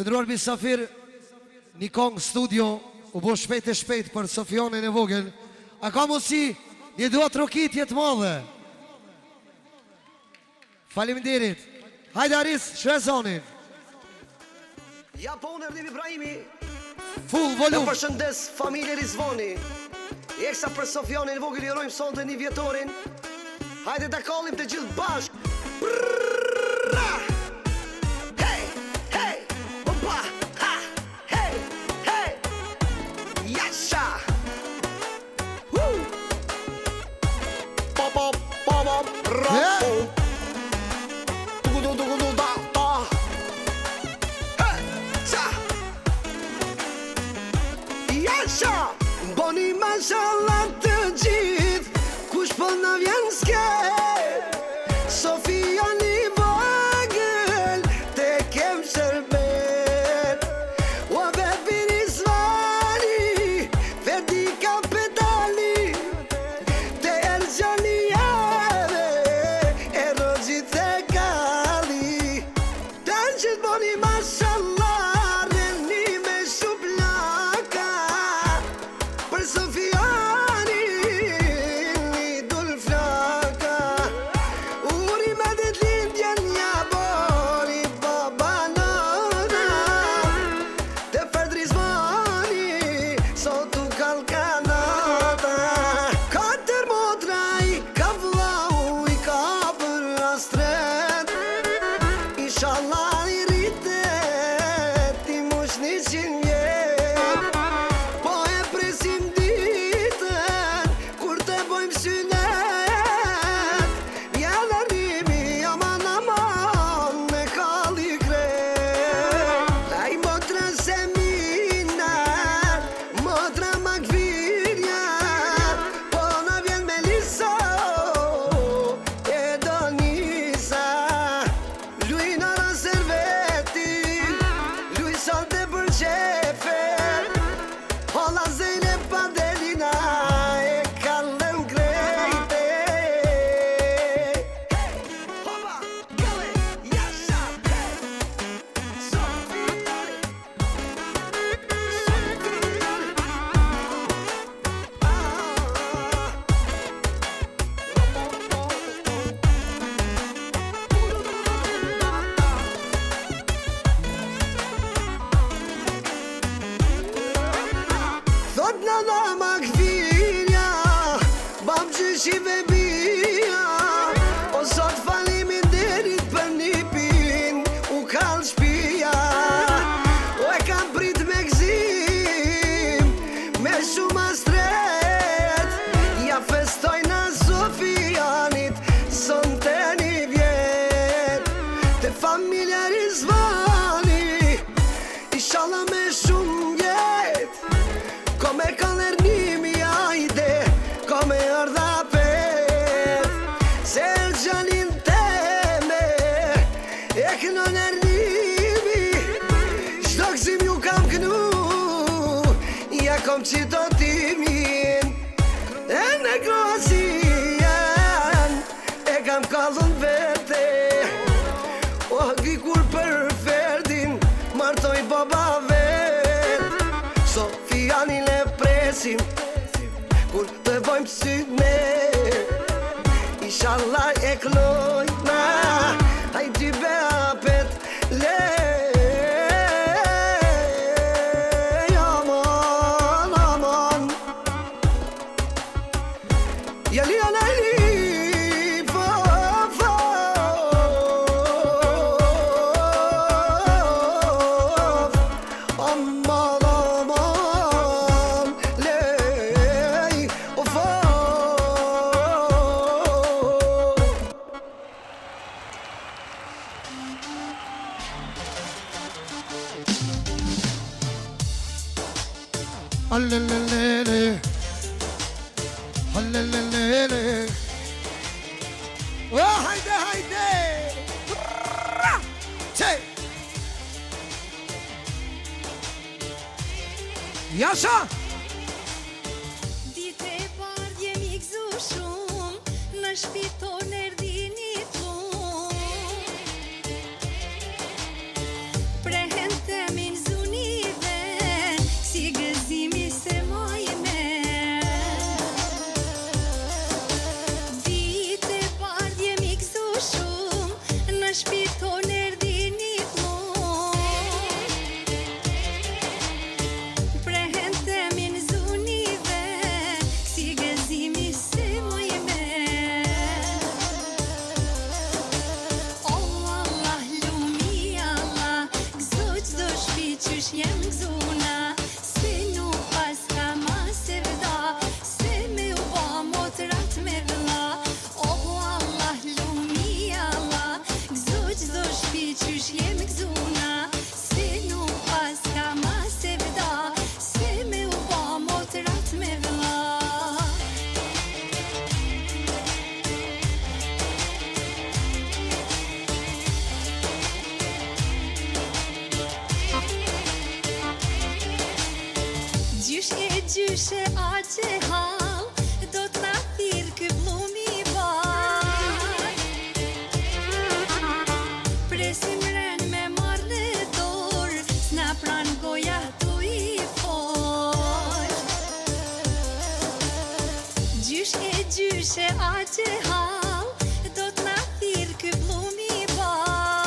Të ndëruar mysafir, një kong studio u bo shpejt e shpejt për Sofionin e vogël. A ka mundësi një dua trokitje të madhe? Faleminderit. Hajde Aris, shrezonin. Ja po unë erdhim Ibrahimi. Full E volum. përshëndes familje Rizvoni. Eksa për Sofionin e vogël i urojmë sonte një vjetorin. Hajde ta kallim të gjithë bashk. Brrrra! Hey, hey, opa, ha, hey, hey, yasha. Woo! Pop, pop, pop, pop, rapo. Dugu, da, da. Hey, sa. Yasha! Boni mashallah të gjithë, kush po na vjen s'ke. Sofia një vogël, te kem shërbet. O bebi Rizvani, Ferdi kapetani, te ergjani jave, e rogjit e kalli. Të gjithë boni mashallah, reni me shuplaka. Për Sofiani një dul flaka. Uri me dit lindjen nja bori baba nona. Te Ferd Rizvani sot u kalkanata. Katër motra i ka vlau i ka për astret. Inshallah i rritet ti mush 100 vjet. Po e presim ditën kur të bojmë synet. Mjellë rrimi aman aman me kalli kret. Ai motra se minar, motra magvirja. Po na vjen me liso, e do nisa. Luina ra serveti, luj solte për qefe. Hola zene padelina, e kallem grejte. Hopa, gale, jasha, Sofiani, Sofiani. Thot në dhama këvirja, bam gjyshive bia. O sot faleminderit për nipin, u kall shpia. O e kam prit me gzim, me shumë astret. Ja festojna Sofianit, son të një vjet. Te familja Rizvani, inshallah me shumë jet. Come kalernimi ajde, come ardha pet. Se gjanin teme, e kënon ernimi. Shdo gzim ju kam kënu, ja kom qito timin. E në grosien, e kam kallun vete. O gikur për Ferdin, martoj baba vet. Sofianin e presim, kur të bojmë synet. Inshallah e klojna, hajdi be apet le. Aman, aman. Jali anali, fo, fo. Aman, aman, lej, o fo. Allelelele. Allelelele. Oh, hajde, hajde. Brrra. Qe. Jasha. Dite e bardh jemi gëzu shumë, në shpitor në erdhini tu. Prehen të Në shpiton erdi një plon Prehen temin zunive Si gëzimi se mojme Allah, lumi Allah Gëzo qdo shpi qysh jem gëzuna Se nuk pas ka ma se vda Se me u ba motrat me vla Allah, lumi Allah Gëzo qdo shpi qysh jem gëzuna Se nuk pas ka ma se vda Se me u ba motrat me vla Gjyshe a që hal Do t'na thirë kë blumi bar Presim ren me marrë në dorë S'na pran goja tu i fol Gjyshe a që hal Do t'na thirë kë blumi bar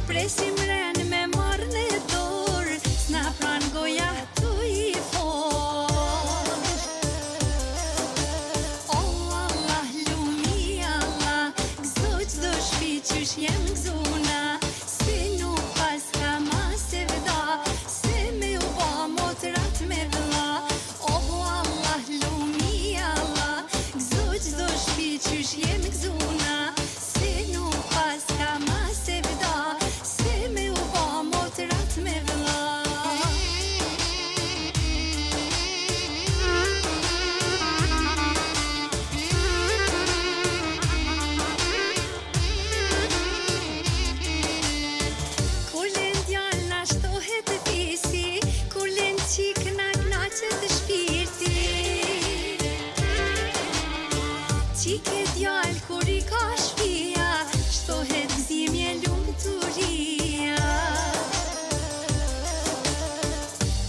Presim ren me marrë në dorë S'na pran goja tu i fol Allah, lumi Allah Gëzo qdo shpi qysh jem gëzuna Se nuk pas ka ma se vda Se me u ba motrat me vla Allah, lumi Allah Gëzo qdo shpi qysh jem gëzuna Se nuk pas ka ma se vda Se me u ba motrat me vla Qike djallë kur i ka shpia Shtohet gëzimje lumëturia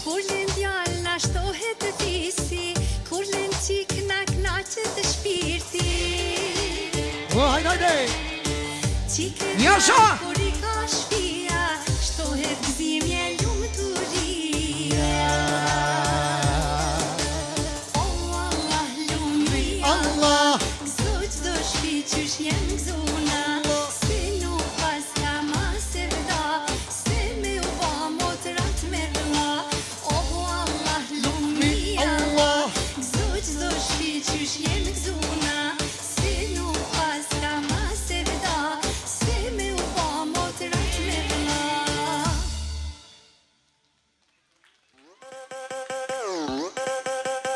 Kur lën djallë na shtohet të fisi Kur lën qik na knaqet të shpirti Hajde Qike Jasha! djallë kur i ka shpia Shtohet gëzimje lumëturia Allah, lumi Allah Qysh jem gëzuna Se nuk pas ka ma se vda Se me u ba motrat me vla Allah, lumi Allah Gëzo qdo shpi qysh jem gëzuna Se nuk pas ka ma se vda Se me u ba motrat me vla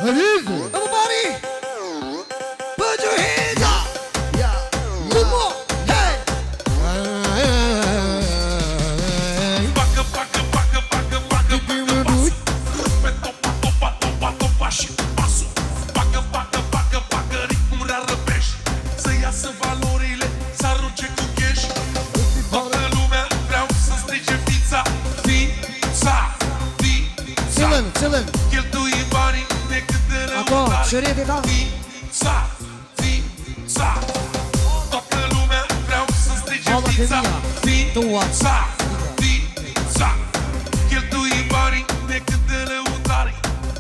Everybody Put your hands up Come on, hey! Baka, baka, baka, baka, baka, baka, passo. Topa, topa, topa, chico, passo. Baka, baka, baka, baka, ritmo rarrabesh. Să iasă valorile, să arunce cu cash. Toată lumea vreau să strice fița. Fița, fița. Chillin' Cheltui banii decât de Ato, răutare. șerete ta Fița, fița. Toată lumea vreau să strice Alla fița. femeia, tua. Fița, fița. Cheltui banii decât de lăutare.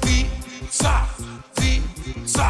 Fița, fița.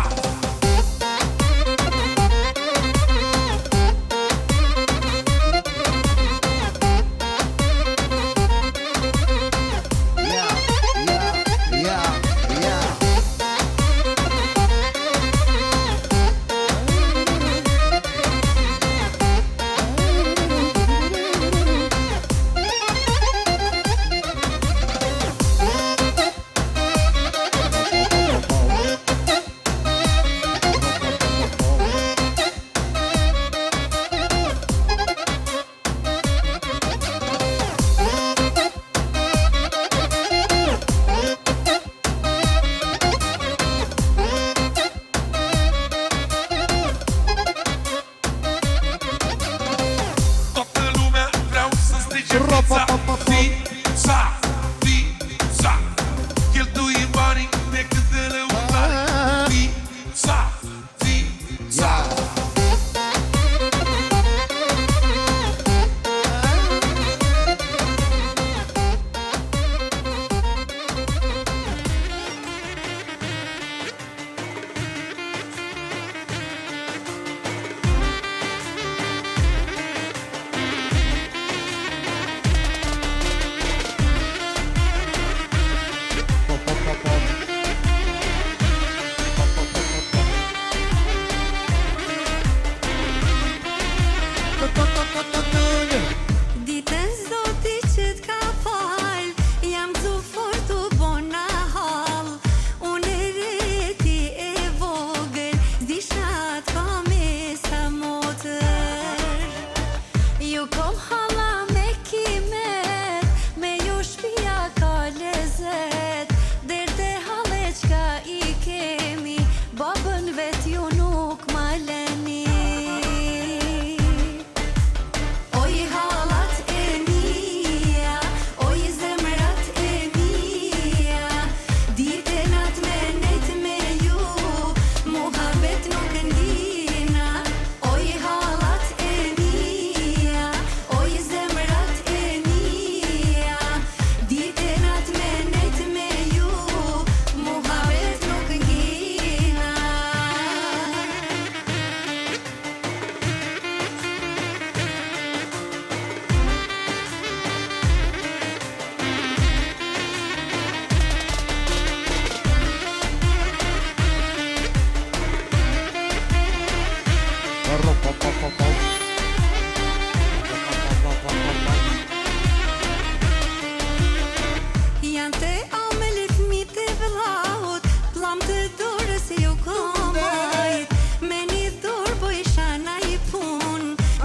Janë të amel e fmit e vëllaut, plam të dorë se ju kamajt. Me një dorë po isha na i pun,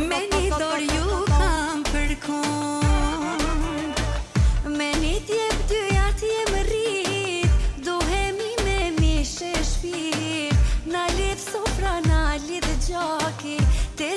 me një dorë ju kam përkun. Me një tjep dyart jem rrit, duhemi me mishe shpirt. Na lidh sofra, na lidh gjaki, te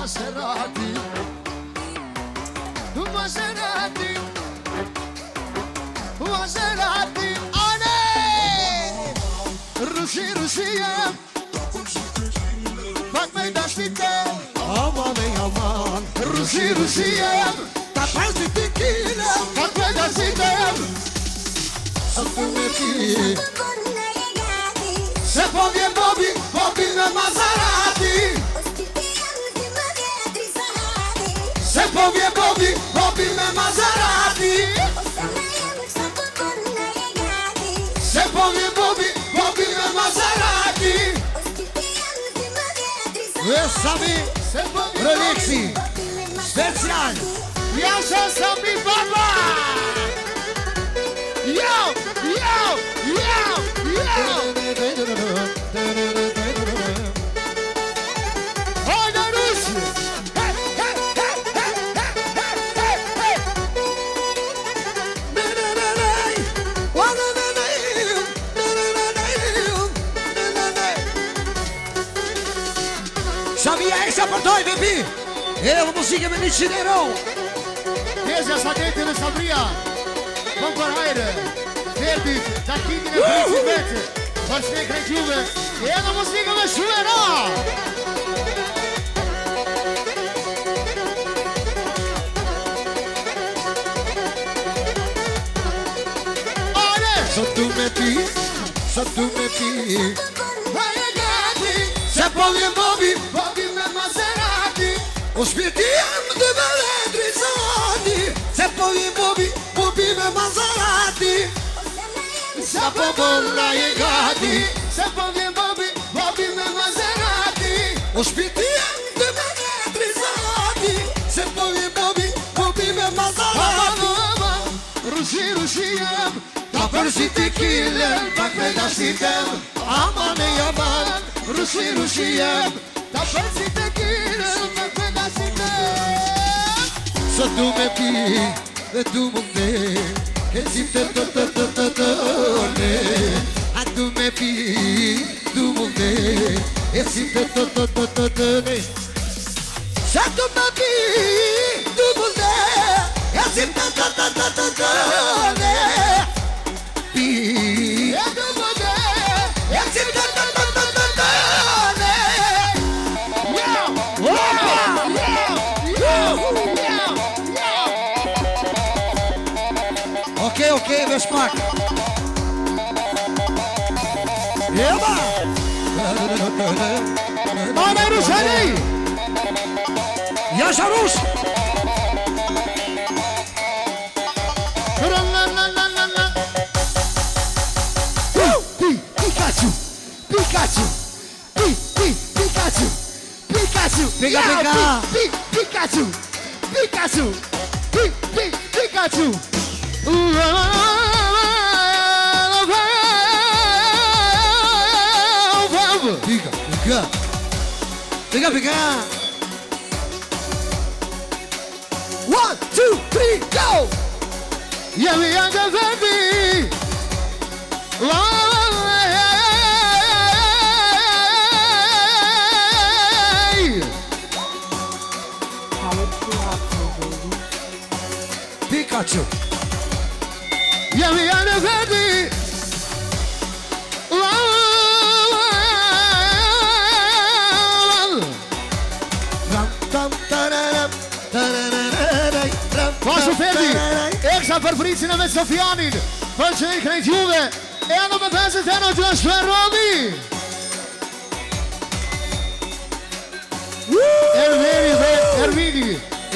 Maserati Maserati Maserati Ale Rusia Pak me dashnite Aman e aman Rusia Ta pasi t'i kile Pak me dashnite Sa të me ti Se po vjen Bobi me Maserati Se po vjen Bobi me Maserati Se po vjen Bobi me Maserati Sami Rolexi Special Jasha Sami Baba Yo Hajde Rusi Xavia Exa për toj, bebi Edhe muzike me 100 euro Tezja Sadeti në Sabria Kom për hajre Verdit, taktikin e principet Për shne krejtjuve Edhe muzike me shuera Ale Sot tu me pi Hajde gati Se po vjen Bobi me Maserati O shpirti jem dhe me letrizati Se po vjen Bobi me Maserati Sa po bëlla je gati Se po vjen Bobi me Maserati O shpirti jem dhe me letrizati Se po vjen Bobi me Maserati Rushi jem Ta përsi t'i kilem Pak me dashitem Aman e aman Rushi jem Ta përsi të kire Pak me dashitem Sot du me pi Dhe du më nde Ke si të ne A du me pi Du më nde E si të ne Sa du me pi Du më nde E si të ne Pi E du më dhe E si të ne Okej, vesh pak Jeba Mane Rushani Jasha Rush Pikachu Pikachu Pika Pikachu Pika 1, 2, 3, go Jemi janë të vendi Pikachu Jemi janë të vendi Pashu Ferdi, eksa për fricin e me Sofianin, për që i krejt juve, e anë me 50 e në të shperoni. Erveri dhe Ervini,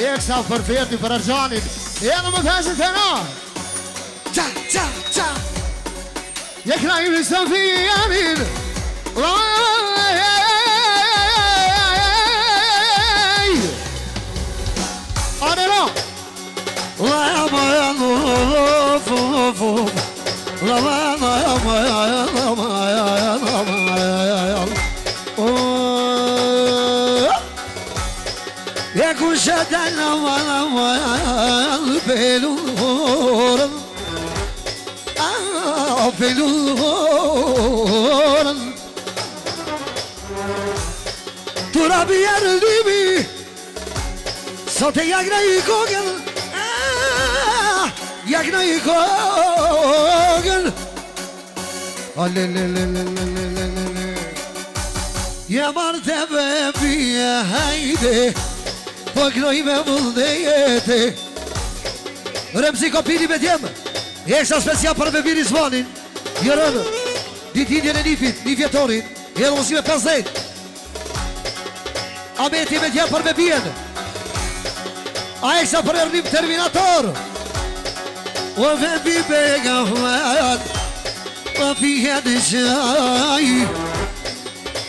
eksa për Ferdi për Arxhanin, e anë me 50 e në. Qa Je krajmi Sofianin, Anero! E kur që dalë pelurën pelurën Tura bjerë limi Sot e jak në i kokën Jak në i kokën le Ja marrë të bebi hajde Po knoj me mullë jete Remzi kopini me djemë Ekstra special për bebi Rizvanin Jërënë Ditindjen e nifit, një vjetorin Edhe mësime 50 Ameti me djemë për bebien A ekstra për ernim Terminator O bebi bega hvat O pije në qaj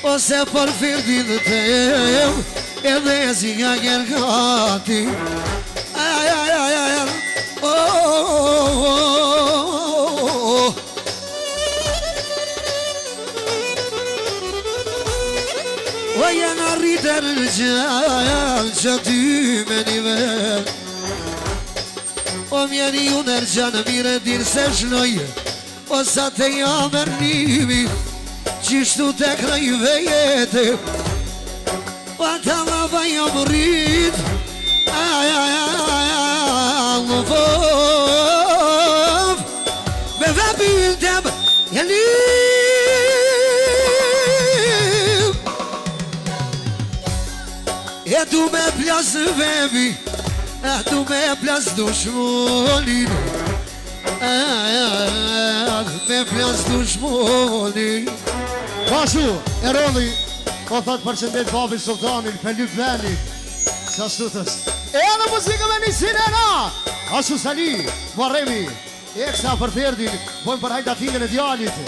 Ose për firdin tem Edhe e si nga gjergati O jenë arritër në gjallë Që ty me nivel O mjeni unë gjanë mire dirë se shnoj O sa te jam ernimi Qishtu të krajve jetë O ta lava jam rrit Lufov Me vepin tem Jelim E du me plas vebi E du me plas dushmonin Me plas dushmonin Pashu, Eroli, po thot përshëndet babi Sultanin, Felipe Veli, sa stutës. E në muzikë me një sinena, Ashu Sali, Maremi, Eksa për Ferdin, bojmë për hajdatinën e djallit.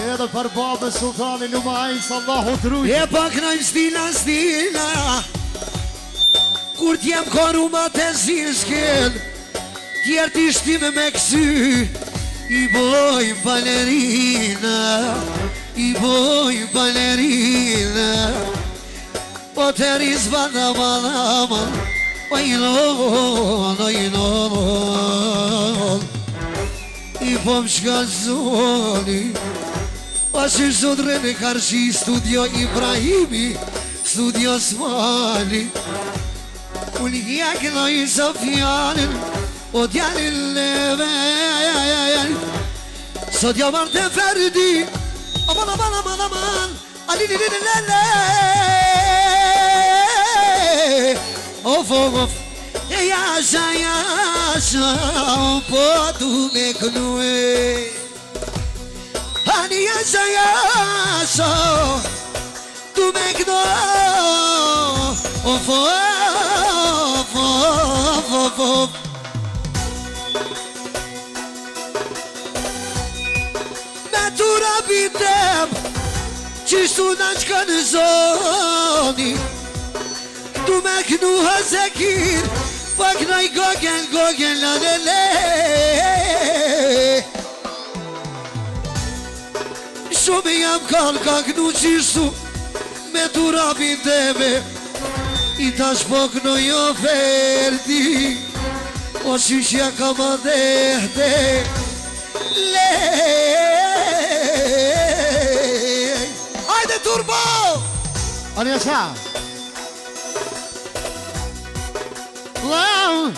Edhe për babi Sultanin, në ma ajnë Allahu të rujtë. E pak nëjmë stila, kur t'jem koru ma të zishken, tjerë t'i shtime me kësy, I boj balerina Po të rizvana malama Ojnon I po më shkazoni O që shodre në karshi Studio Ibrahimi Studio Smali Unë jak në I Sofianin O djalin level Sot jo marrë të ferdi Aman Alililililele Of E jasha Po tu me kënue Ani jasha Tu me kënue Of Natura bitem Qishtu në qka në zoni Tu me kënu hazekir Pak nëj gogel lalele Shumë jam kanë ka kënu qishtu Me tura biteme I tash po kënoj oferti O shishja ka më dhehte Hajde turbo! Ani așa. Wow!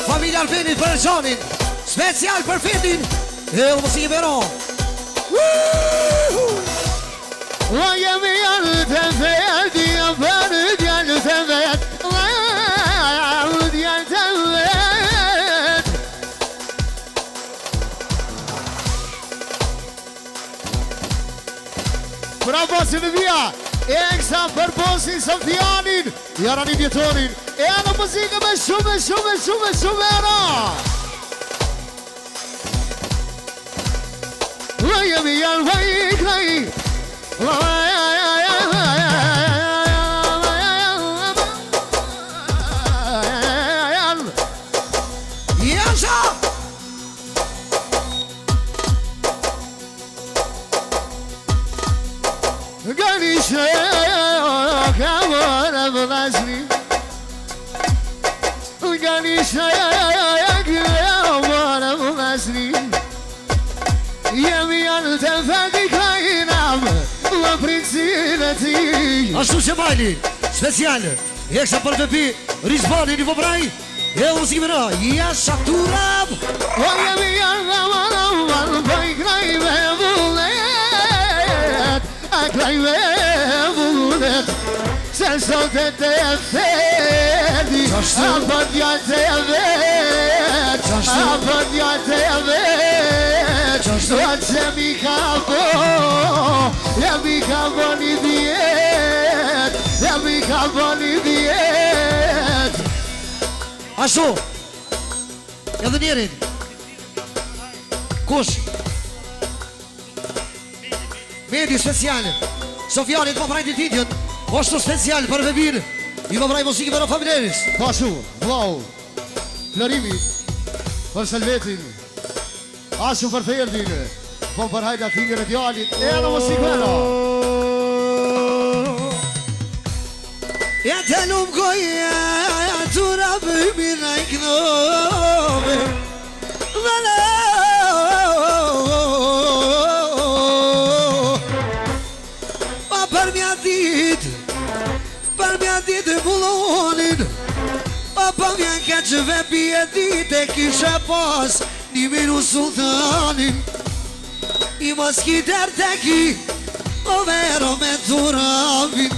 Familja Albenit për Gjonin Special për fitin Edhe më si veron La jemi janë të vet Jam për djallë të vet Djallë të vet Pra bosin e via Eksa për bosin Sofianin Jara një vjetorin E në muzikë me shumë era La jemi janë vajkaj Jasha! Gani shë Kamara vëlasni nisha Gjëra më nasrin Jemi janë të fendi kajnam Më princin e ti Ashtu që majli, special Jeksa për të pi, Rizbani një popraj E muzikë mëra, jasha turab O jemi janë aman Bëj kraj me vullet A kraj me vullet Se sot e te fendi A për djallë te vet A për djallë te vet Atë se mi ka bo Jemi ka bo një djet Jemi ka bo një djet Ashtu Edhe njerin Kush Medi special Sofjanit po prajt një tidjën Oshtu special për bebin I po prajt musikë për familjeris Pashu, vlau Florimi Për Selvetin Ashu për Ferdin Po për hajda tingër e djallit E në musikë Ja të lumë goja Të rabëmi në i knove Vëllë Pa për mja ditë bullonin Pa për mja keqëve pje ditë E kisha pas një minu sultanin I mos kider të ki O vero me turabin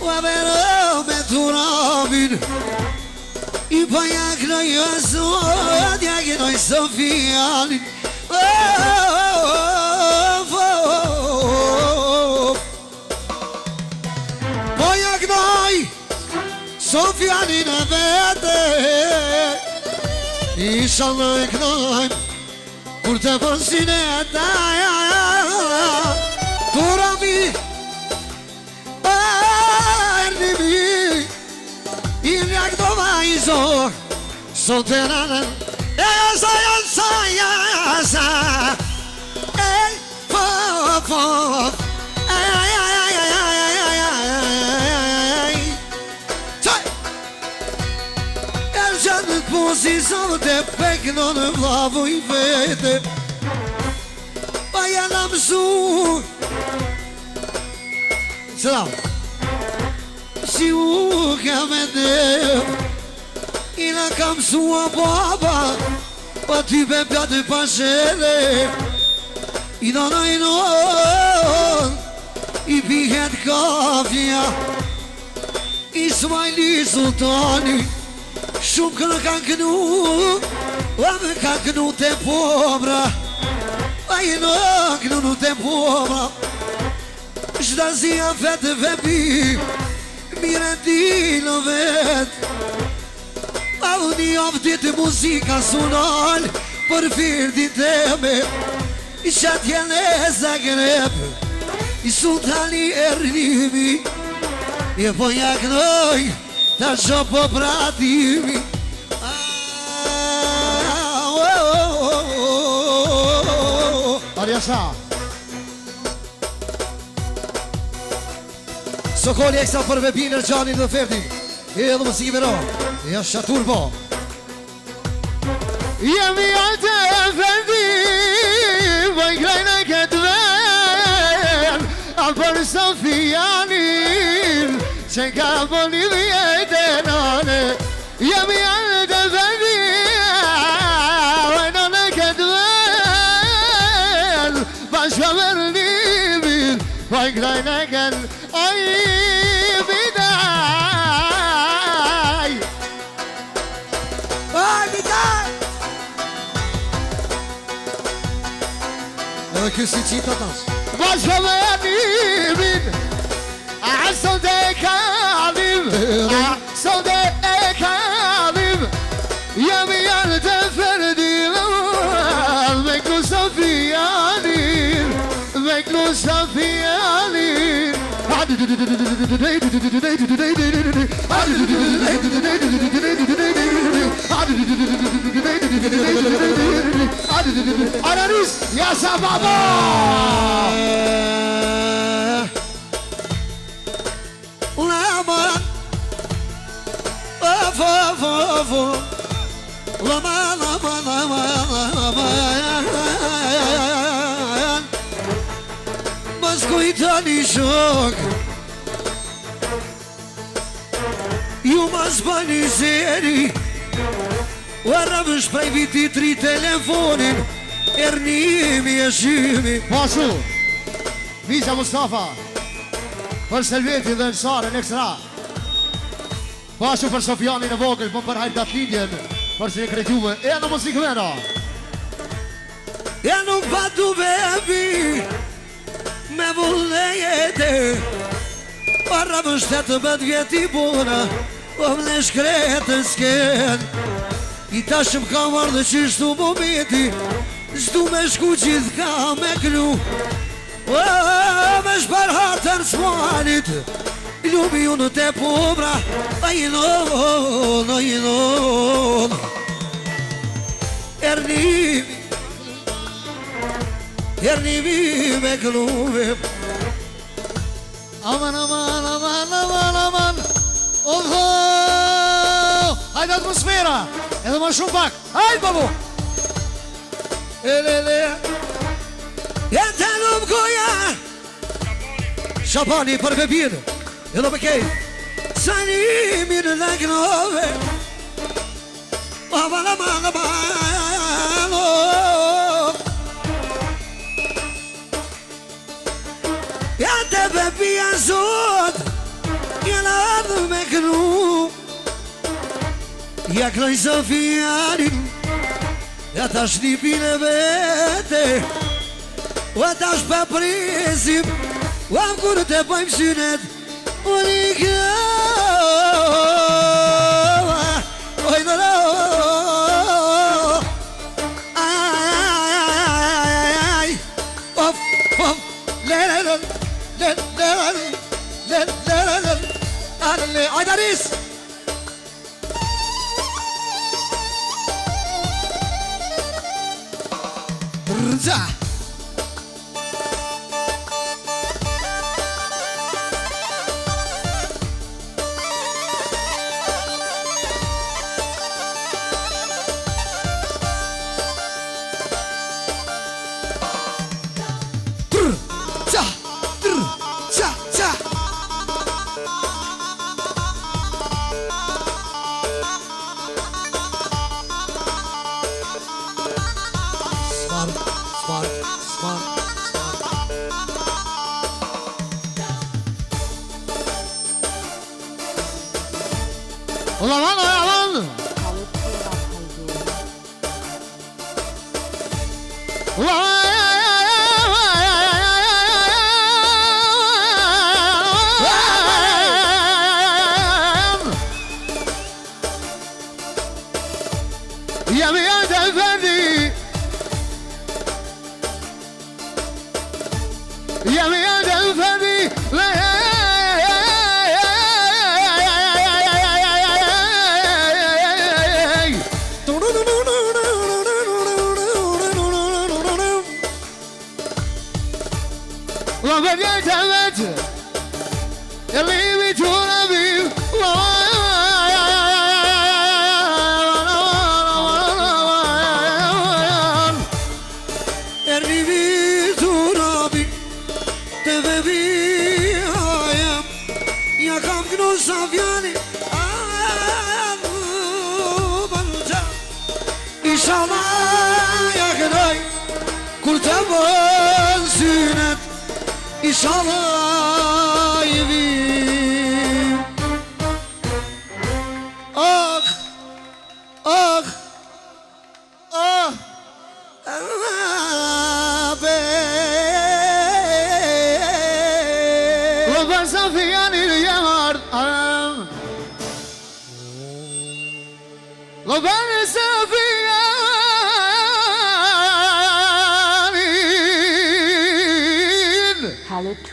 O vero me turabin I pa jaknoj asot Jaknoj Sofianin Po jaknoj Sofianin e vete Isha në e knojmë Kur të përsin e taja Turami Ernimi I njak do vajzor Sot e nanën E jasa Ej, po Si sonë të pekno në vlavu I vete Pa janë mësu Salam Si u ka me dev I në ka mësua baba Pa ty pe pjatë pa shele I në non I pihet kafja Ismaili Sultani Shumë kënë kanë kënu A me kanë kënu të pobra A i në kënu të pobra Shtazia fetë vepi Mire ti në vet A unë i avdit muzika sunal Për firdi teme I shatjene Zagreb I sultani Ernimi I po jaknoj Ta që po pratimi Arja sa Sokoli eksa për vepinër Gjanin dhe Ferdin E edhe mësiki me ro E është shatur po Jemi alte e Ferdi Voj krajnë e këtë ven A për Sofianin Që ka boli vjetë e nane Jemi alte e Ferdi Voj nane këtë ven Bashka Berlimin Voj krajnë e këtë Aj bidaj Aj bidaj Edhe kësi qita tas Bashka Berlimin Asol de kalim Asol de kalim Jemi janë të Ferdin Veklu Sofianin Veklu Sofianin Ananis, yasa baba Lama Of mos kujtoni shok, ju mos bëni seri, u arrabësh prej viti 3 telefonin, ernimi e shimi. Pasu, Miza Mustafa, për Selveti dhe Nësare në ekstra. Pasu për Sofjanin e vogël, po për hajtë datlidjen, për se në kretuve, e në muzikë mena. Ja nuk patu bebi, me vullne jete, arrabësh 18 vjeti bona, o më shkretë s'ken. I tashëm ka marrë dhe qështu momenti, s'du me shku gjithka me klu, me shpar hatër s'manit, lubi unë te pobra, a i non, ernimi me kluve. Aman, aman, aman, aman, aman. Oho! Hajde atmosfera, edhe më shumë pak. Hajde, babu! Ja të lumë goja, Shabani për bebir, edhe për kej, Sani mirë në gnove, aman, aman, aman, ja të bebia zot, ja në ardhë me kënu, ja kroj Sofianin, ja ta shnipin e vete, wa ta shpaprisim, wa kur të pojmë synet, unika, oj në ro, aj, of, le, aj Daris! Rza!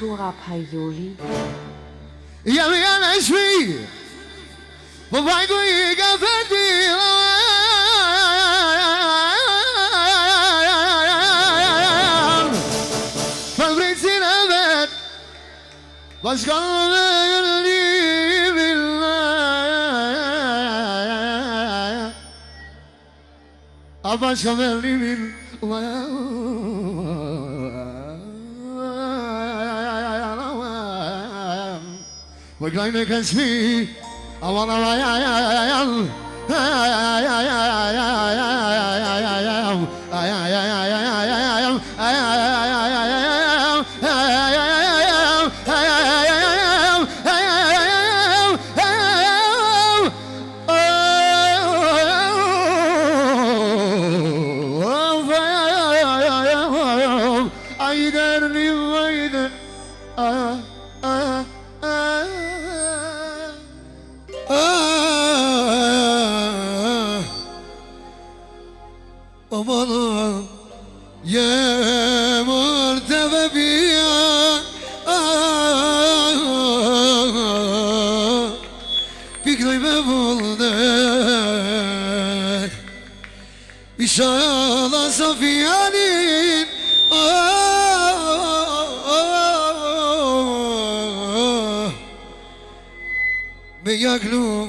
Tura Paioli. Yami Shri. Bye go What's gonna leave in life? What's gonna leave in life? Voi kleine Kanzmi, aman Aman yemur tebebiya Pikloj me vullnet İnşallah Safiyanin Me yaklu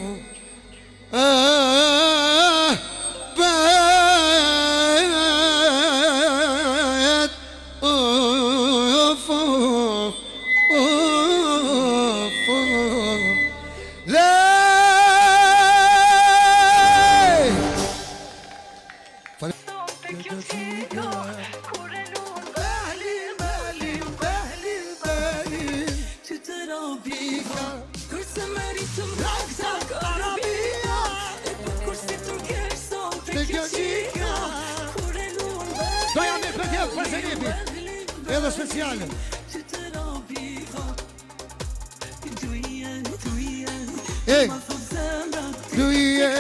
Doja me për tjep, për se njepi Edhe speciale Ej Duje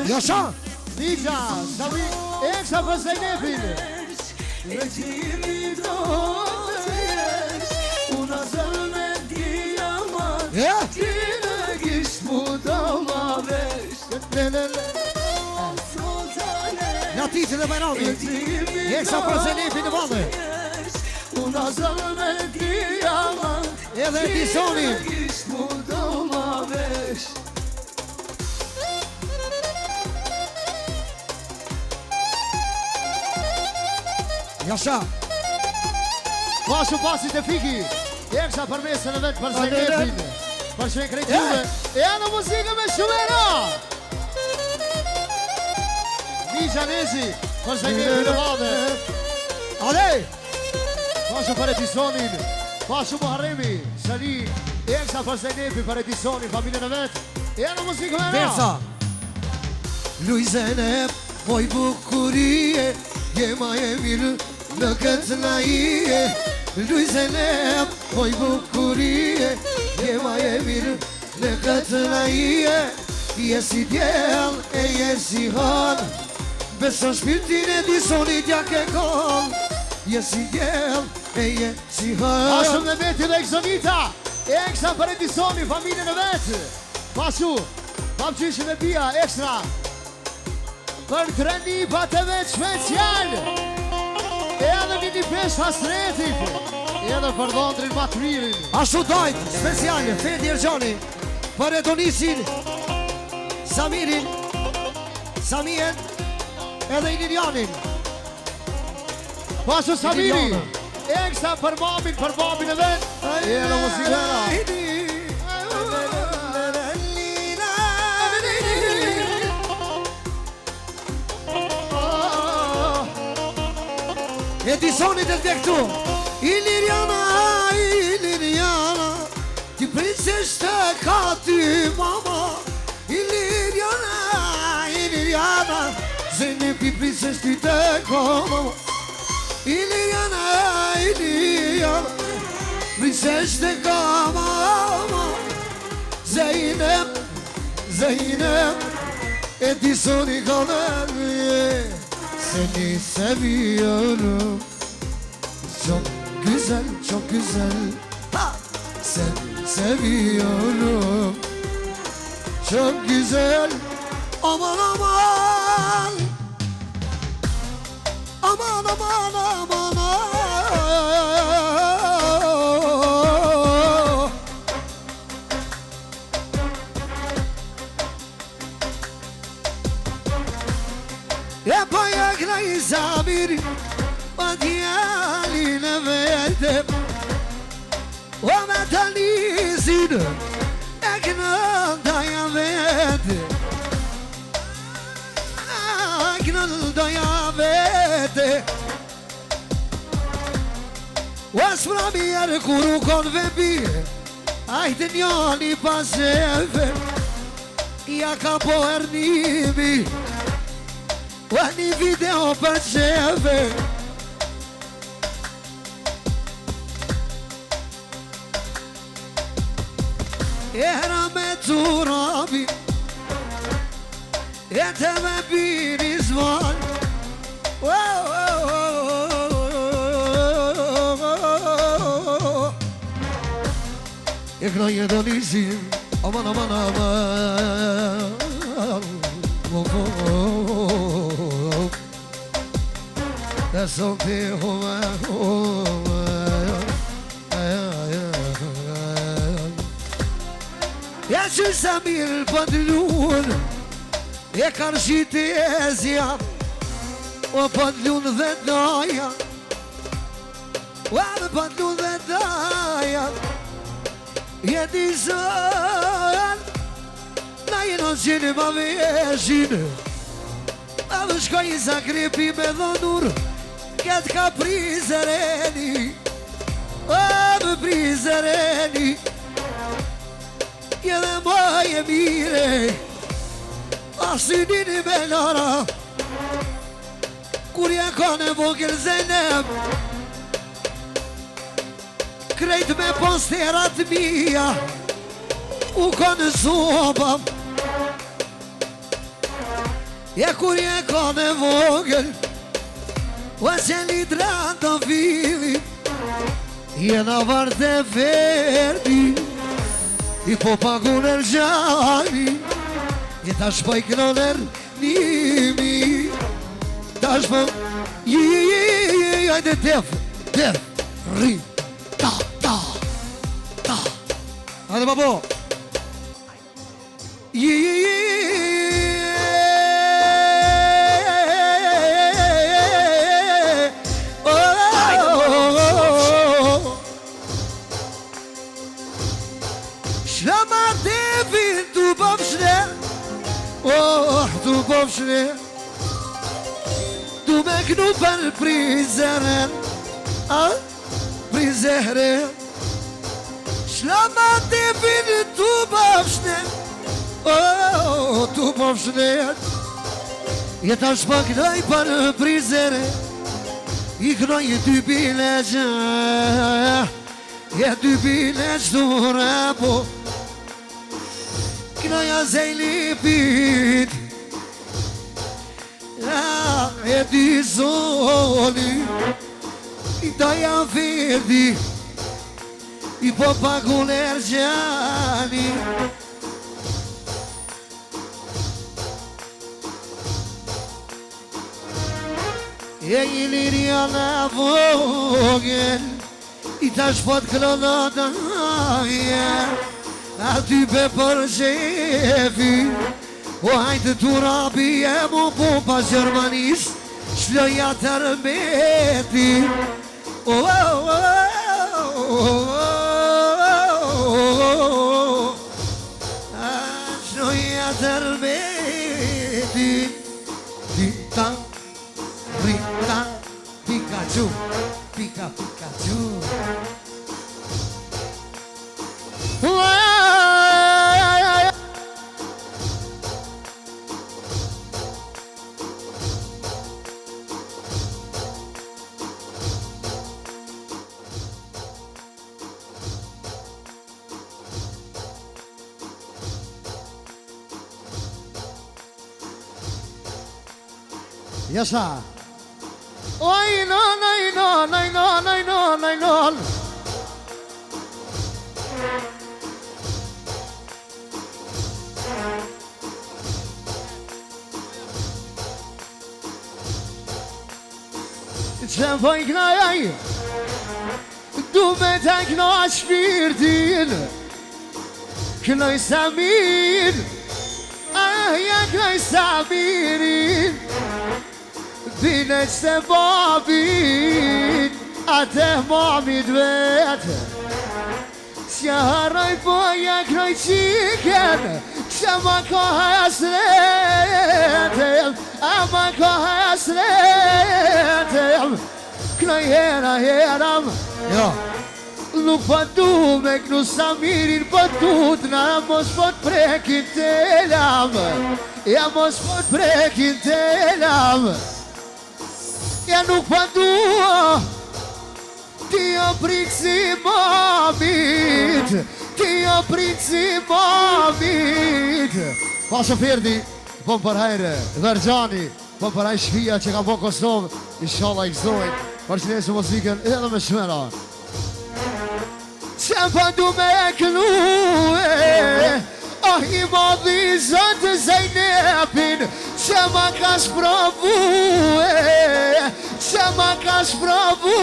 Jasha Nija Savi Eksa për se njepi Nga titi dhe Bajrami Eksa për se njepi në vallë Edhe Edisoni Jasha Pashu pasit e fiki Eksa për mesën e vetë për se njepin Për që e krejtjuve E anë muzikë me shumera Nisha Nezi për se njepin në vallë Ale Pashu për Edisonin Pashu Muharremi Sali Eksa për se njepin për Edisonin Familjen e vetë E anë muzikë me Versa Luizenep Moj bukurie Jema e mirë në këtë naie Luizenep Moj bukurie Jema e mirë në këtë naie Je si djel e je si han Beson shpirtin e Edisonit ja ke kon Je si djel e je si han Pashu me veti dhe Exonita Eksa për Edisoni, familjen e vetë Pashu Papqyshin e bia, ekstra Për treni bate vetë special E edhe një pesh hasretit E edhe për dhondrin maturirin Ashtu dojt, speciale, Fedi Ergjani Për Edonisin Samirin Samien Edhe Inirjanin Pashu Samiri Eksa për babin e vetë E edhe musikera Edisonit e të këtu Iliriana Ti prinsesh të ka ty mama Iliriana Zene pi prinsesh ty të ka mama Iliriana Prinsesh të ka mama Zeynep Edisoni ka nërje Seni seviyorum Çok güzel Seni seviyorum Çok güzel Aman aman Aman aman aman Hep ayakla izamir djalin e vetëm O me të lisin e kënëndaja vetë Kënëndaja vetë O s'pra mirë kur u konë vembi Ajtë njani pas efe Ja ka po hernimi O një video për qefe Era me turabi E të me bini zvan E kënoj e do njësim Aman, aman, aman E son të E që sa mirë për lunë E karshit e zja O për lunë dhe daja O për lunë dhe daja E di zën Na jenon qene ma veshin A më shkoj i zakrepi me dhonur Këtë ka prizereni O më prizereni Edhe ma e mire Asinin i me lara Kur ja ka në vogël Zeynep Krejt me posterat mija U ka në sobam E kur ja ka në vogël O që një dranë të fili Jena varte verdi I po paguner gjani I ta shpoj kënoner nimi Ta shpoj Ajde tef Ri Ta Ajde babo Shlama devin tu bobshne tu bobshne Tu me knu për prizeren Prizeren Shlama devin tu bobshne tu bobshne Jeta shpaknoj për prizeren I knoj ty bile gjë Je ty bile qdo rapo Knoja zejlipit E ty zoni I daja verdi I po pagun ergjani E i liria në vogën I tash pot klonata A ty be për qefi O hajtë të rabi e mu po pas Gjermanis Shloja të rëmbeti Shloja të rëmbeti Tita Rita Pikachu Pikachu Yasa. Oi non. Që voj knajaj Du me të knaj shpirtin Knoj Samir Ja knoj Samirin Bin Bine që të babit atë mamit vetë Që harroj poja kroj qiken Që ma ka hasretem A ma ka hasretem Kroj heram Jo Nuk pa du me knu Samirin Pa tut na mos po t'prekin telam Ja mos po t'prekin telam Ja nuk pa du Ti o prik si mamit Ti o prik si mamit Pa shoferdi Po më përhajre Dërgjani Po më përhaj shpia që ka po Kosovë Inshallah i gëzojt Për që nesë muzikën edhe me shmera Që pa du me kënu Oh i madhi zëtë Zajnepin Që ma ka shprovu Që ma ka shprovu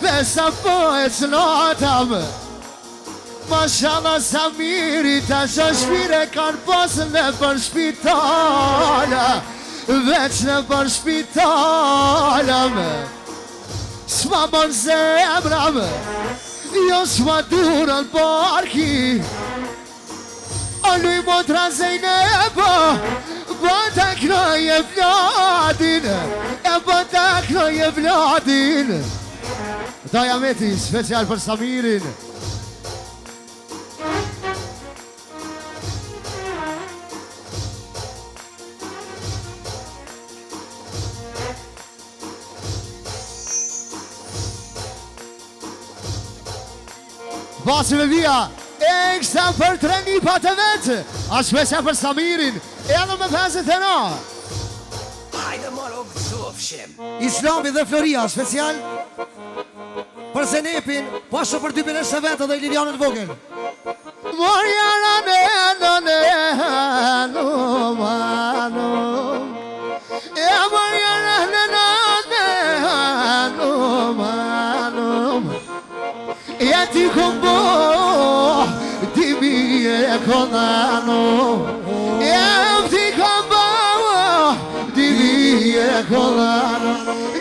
Besa po e cënatam Mashallah Samiri Ta që shpire kanë posën në për shpitala Veç në për shpitalam S'ma bon zemram Jo s'ma durën barki O luj motra Zejneba Bata knoje vladin E bata knoje vladin Daja Meti, special për Samirin Basi me via E kësa për treni pa të vetë A shpesja për Samirin E edhe me pezit e na Hajde moro gëzofshim Islami dhe Floria, special për Zenepin, po ashtu për dy bilesh të vetë dhe i Lilianën Vogel. Morjana neno mano E morjana neno mano E ti combo di mie conano E ti combo di mie conano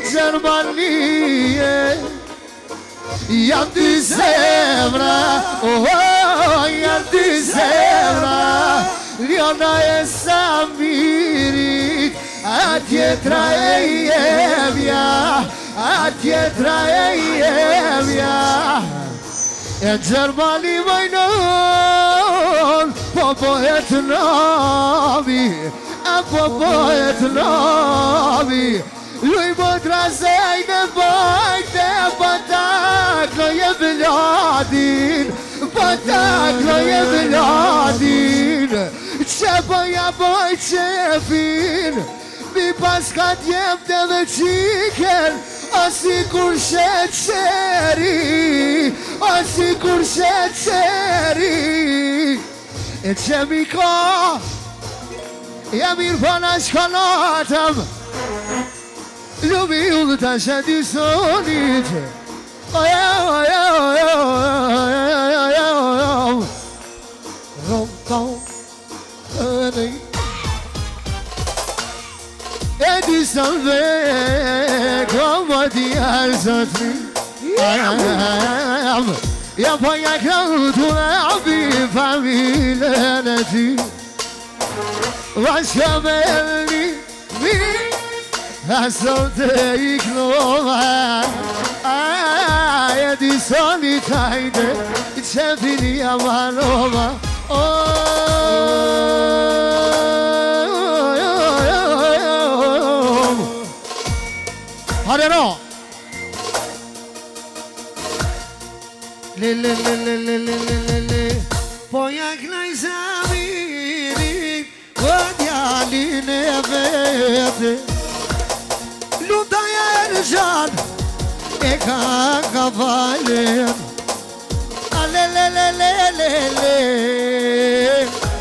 Germanie Jam dy zemra, jam dy zemra Ljona e Samirit, a tjetra e jemja A tjetra e jemja E Gjermani vajnon, po pohet nami Po pohet nami Luj motra Zejne bajte Bataklo je vladin Bataklo je vladin Që bëja boj qefin Mi paska t'jem të dhe qiken Asi kur sheqeri Asi kur sheqeri E që mi ka Ja mirë pana shkanatëm Ljubi u dhe ta shëti sonit E di salve Koma ti arzatri Ja po ja këtu në abi familjen e ti Vashka me elni Asol të iknova E di soni tajde Që fini amanova Hare no Le Po ja knaj Samirin Po djalin e vete Lundaja e në gjanë E ka valen A le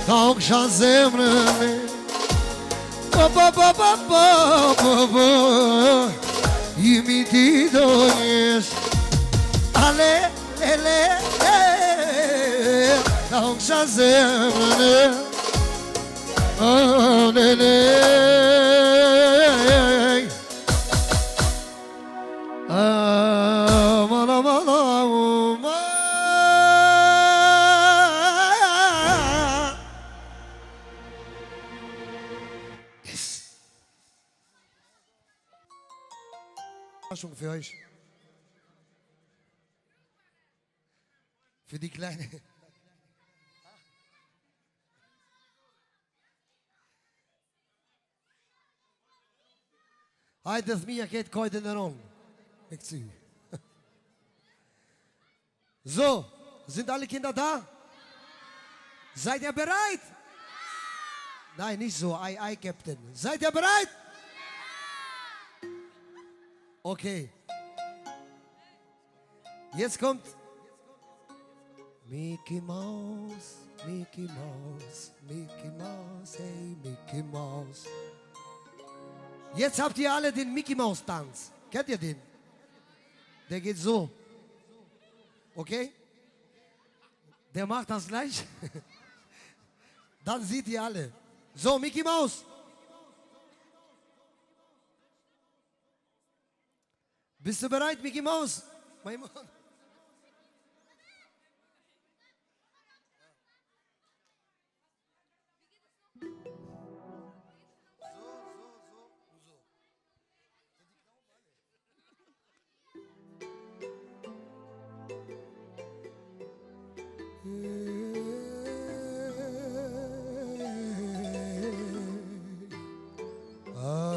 Ka u kësha zemrën Po Jimi ti do njesh A le Ka u kësha zemrën Shumë këfjojsh. Für die Kleine. Hajde thmija ketë kajtë në ronë. E këci. So, sind alle Kinder da? Seid ihr bereit? Nein, nicht so, ei, Captain. Seid ihr bereit? Okay. Jetzt kommt Mickey Mouse, Mickey Mouse, Mickey Mouse, hey Mickey Mouse. Jetzt habt ihr alle den Mickey Mouse Tanz. Kennt ihr den? Der geht so. Okay? Der macht das gleich. Dann seht ihr alle. So, Mickey Mouse. Bist du bereit, Mickey Mouse? Maimon.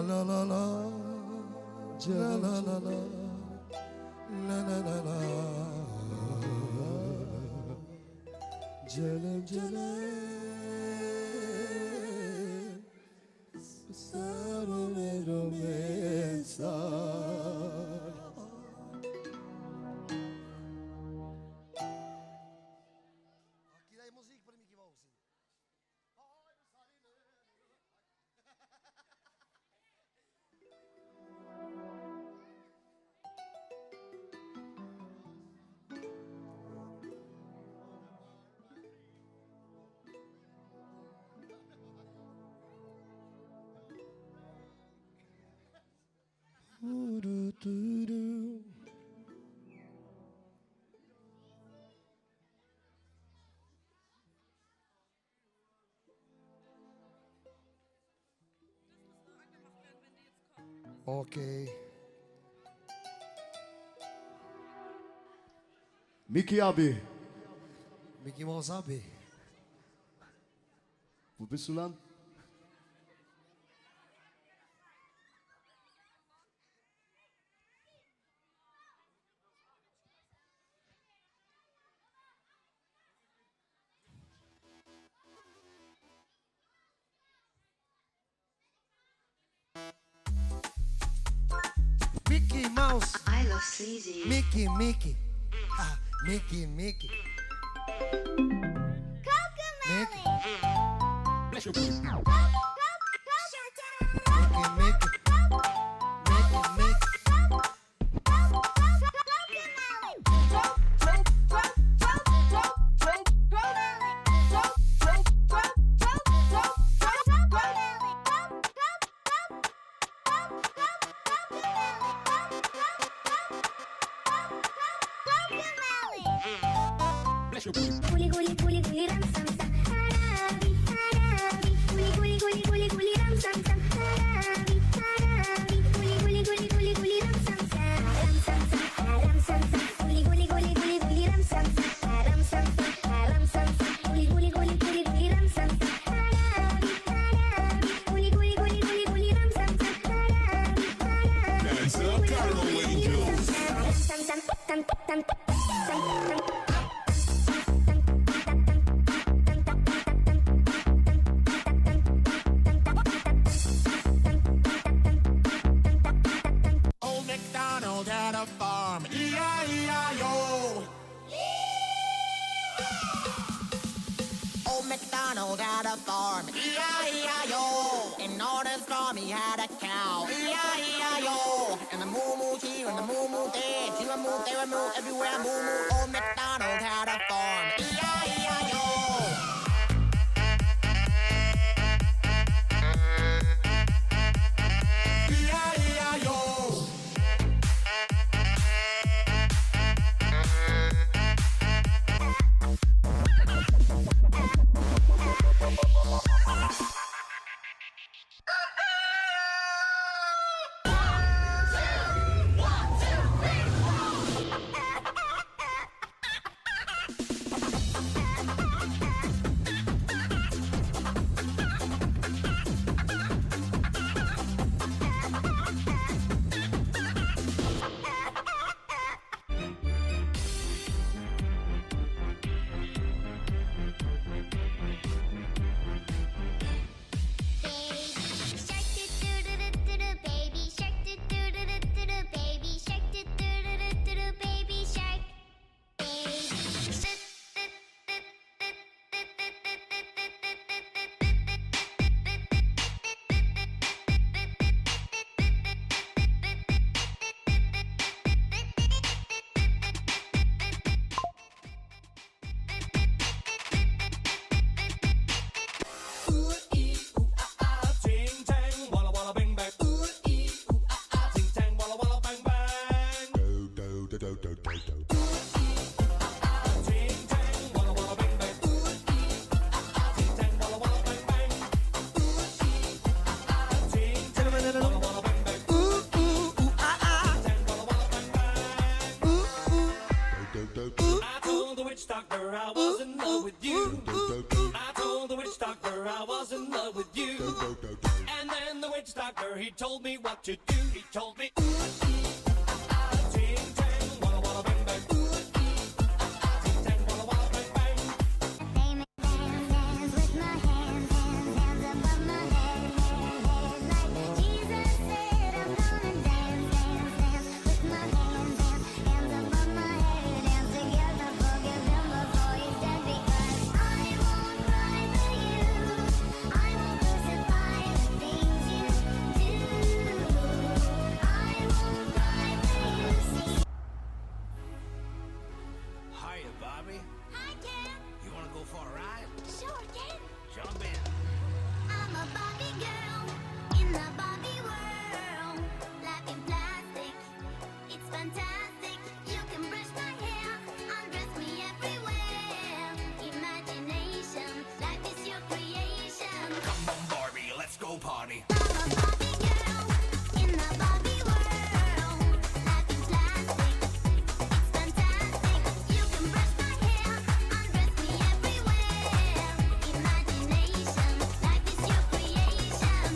La la la, ja la la la, la la la la, jalem jalem, sarone romesa. Aqui dá música para Mickey Mouse. Okay. Mickey Abi, Mickey Mouse Abi. wo bist du lang? Mickey Mouse. I love sleazy. Mickey, Mickey. Ah, Mickey, Mickey. Mickey. Mickey, Mickey. Mickey, Mickey. Guli guli guli guli ram sam sam harabi harabi guli guli guli guli guli ram sam sam harabi harabi guli guli guli guli guli ram sam sam ram sam sam guli guli guli guli guli ram sam sam ram sam sam guli guli guli guli guli ram sam sam harabi harabi guli guli guli guli guli ram sam sam harabi harabi That's a Carlo Angels. sam sam tam tam tam. Old MacDonald had a farm, E-I-E-I-O. Old MacDonald had a farm, E-I-E-I-O. And on his farm he had a cow, E-I-E-I-O. And the moo-moo here and the moo-moo there, she would move, they would move, everywhere moo-moo. Old MacDonald had a farm, E-I-E-I-O. doctor, he told me what to do. He told me, ooh, ting, tang, walla, walla, bang, bang. Ooh, ting, tang, walla, walla, bang, bang. Dance with my hands above my head, like Jesus said. I'm gonna dance with my hands above my head, dance together, forgive him before he's dead, because I won't cry for you, I won't crucify the things you do, I won't cry for you. See. Hiya, Bobby. Hi, Ken. You wanna go for a ride? Sure, Ken. Jump in. I'm a Barbie girl in the Barbie world. Life in plastic, it's fantastic. You can brush my hair, undress me everywhere. Imagination, life is your creation. Come on, Barbie, let's go party. I'm a Barbie girl in the Barbie world. Life in plastic, it's fantastic. You can brush my hair, undress me everywhere. Imagination, life is your creation.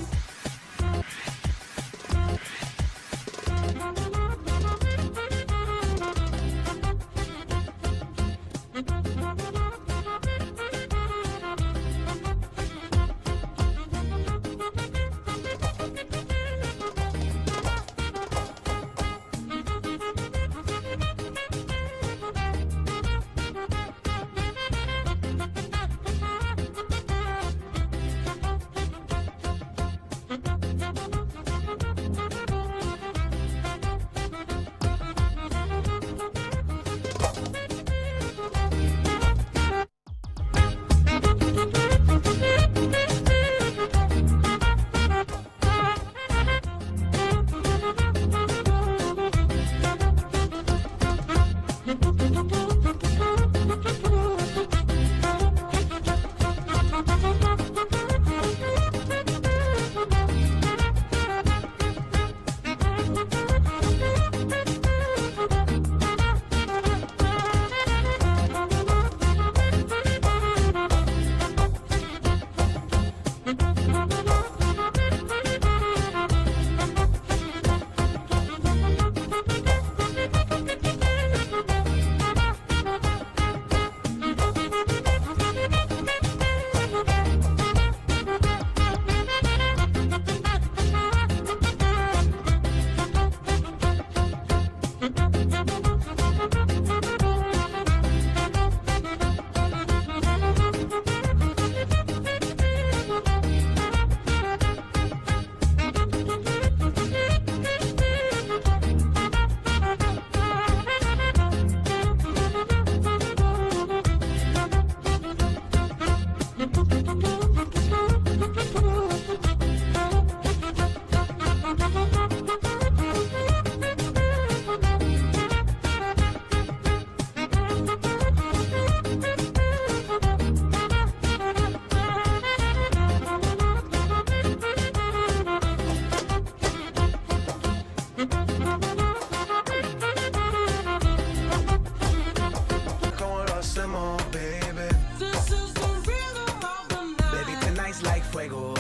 ¿Cómo lo hacemos, baby? This is the rhythm of the night. Baby, tonight's like fuego.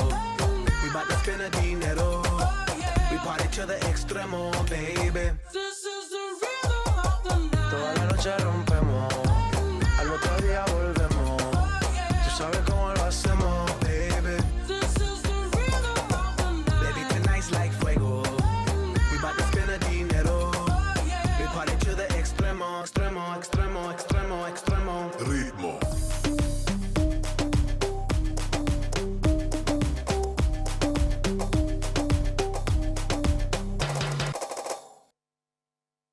We bout to spend a dinero. We party to the extremo, baby. This is the rhythm of the night. Toda la noche rompemos. Al otro día volvemos. Tú sabes cómo lo hacemos, baby. This is the rhythm of the night. Baby, tonight's like fuego. We bout to spend a dinero. We party to the extremo, extremo, extremo, extremo, extremo. Ritmo.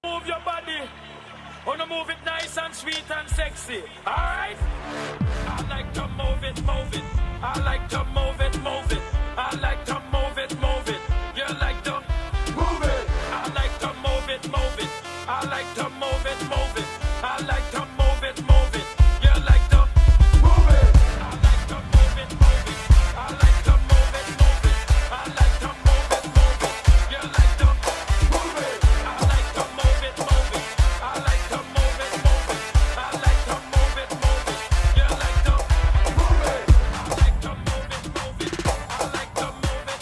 Move your body. Wanna move it nice and sweet and sexy. Alright? I like to move it, move it. I like to move it, move it. I like to move it, move it. You like to move it. I like to move it, move it. I like to move it, move it. I like to move it, move it. You like to move it. I like to move it, move it. I like to move it, move it. I like to move it, move it. You like to move it. I like to move it, move it. I like to move it, move it. I like to move it, move it. You like to move it. I like to move it, move it. I like to move it,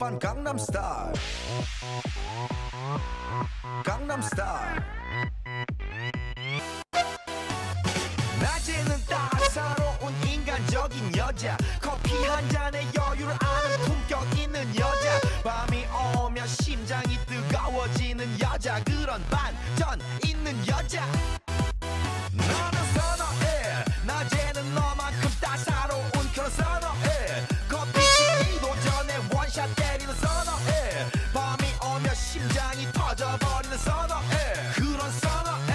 Oppan Gangnam Style. Gangnam Style. 낮에는 따사로운 인간적인 여자 커피 한 잔에 여유를 아는 품격 있는 여자 밤이 오면 심장이 뜨거워지는 여자 그런 반전 있는 여자 너는 선호해 낮에는 너만큼 따사로운 그런 선호해 커피 식기도 전에 원샷 때리는 선호해 밤이 오면 심장이 터져버리는 선호해 그런 선호해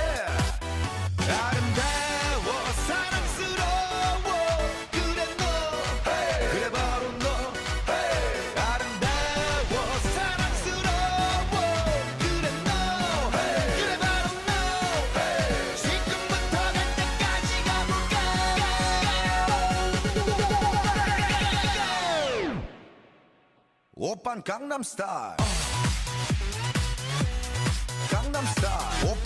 아름다워 사랑스러워 그래 너 그래 바로 너 아름다워 사랑스러워 그래 너 그래 바로 너 지금부터 갈 때까지 가볼까 오빤 강남스타일 강남스타일